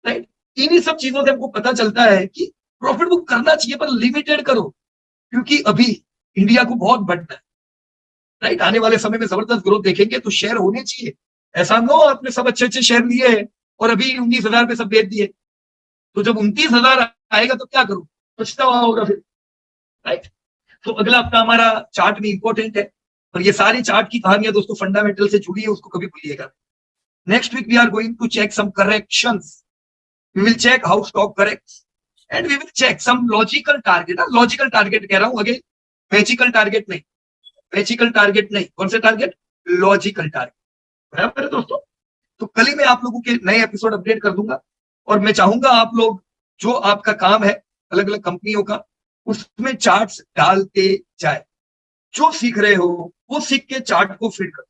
राइट। इन्हीं सब चीजों से हमको पता चलता है कि प्रॉफिट बुक करना चाहिए पर लिमिटेड करो, क्योंकि अभी इंडिया को बहुत बढ़ना है, राइट। आने वाले समय में जबरदस्त ग्रोथ देखेंगे तो शेयर होने चाहिए। ऐसा ना हो आपने सब अच्छे अच्छे शेयर लिए हैं और अभी 19,000 पे सब बेच दिए, तो जब 29,000 आएगा तो क्या करूं, पछतावा होगा फिर, राइट। तो अगला हफ्ता हमारा चार्ट में इंपॉर्टेंट है, और ये सारी चार्ट की कहानियां दोस्तों फंडामेंटल से जुड़ी है, उसको कभी भूलिएगा। Next week we are going to check some corrections, we will check how stock corrects, and we will check some logical target. Logical target कह रहा हूं, अगेन मैजिकल टारगेट नहीं, मैजिकल टारगेट नहीं, कौन से टारगेट, लॉजिकल टारगेट, बराबर है दोस्तों। तो कल ही मैं आप लोगों के नए एपिसोड अपडेट कर दूंगा, और मैं चाहूंगा आप लोग, जो आपका काम है अलग अलग कंपनियों का, उसमें चार्ट्स डालते जाए। जो सीख रहे हो वो सीख के चार्ट को फीड करो,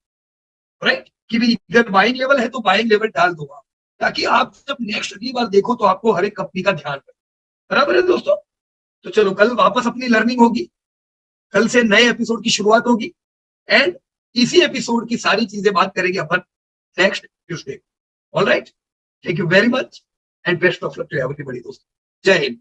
राइट, कि भी इधर बाइंग लेवल है तो बाइंग लेवल डाल दो आप, ताकि आप जब नेक्स्ट अगली बार देखो तो आपको हर एक कंपनी का ध्यान रहे, बराबर है दोस्तों। तो चलो कल वापस अपनी लर्निंग होगी, कल से नए एपिसोड की शुरुआत होगी, एंड इसी एपिसोड की सारी चीजें बात करेंगे अपन next Tuesday. All right, thank you very much and best of luck to everybody दोस्तों, जय हिंद।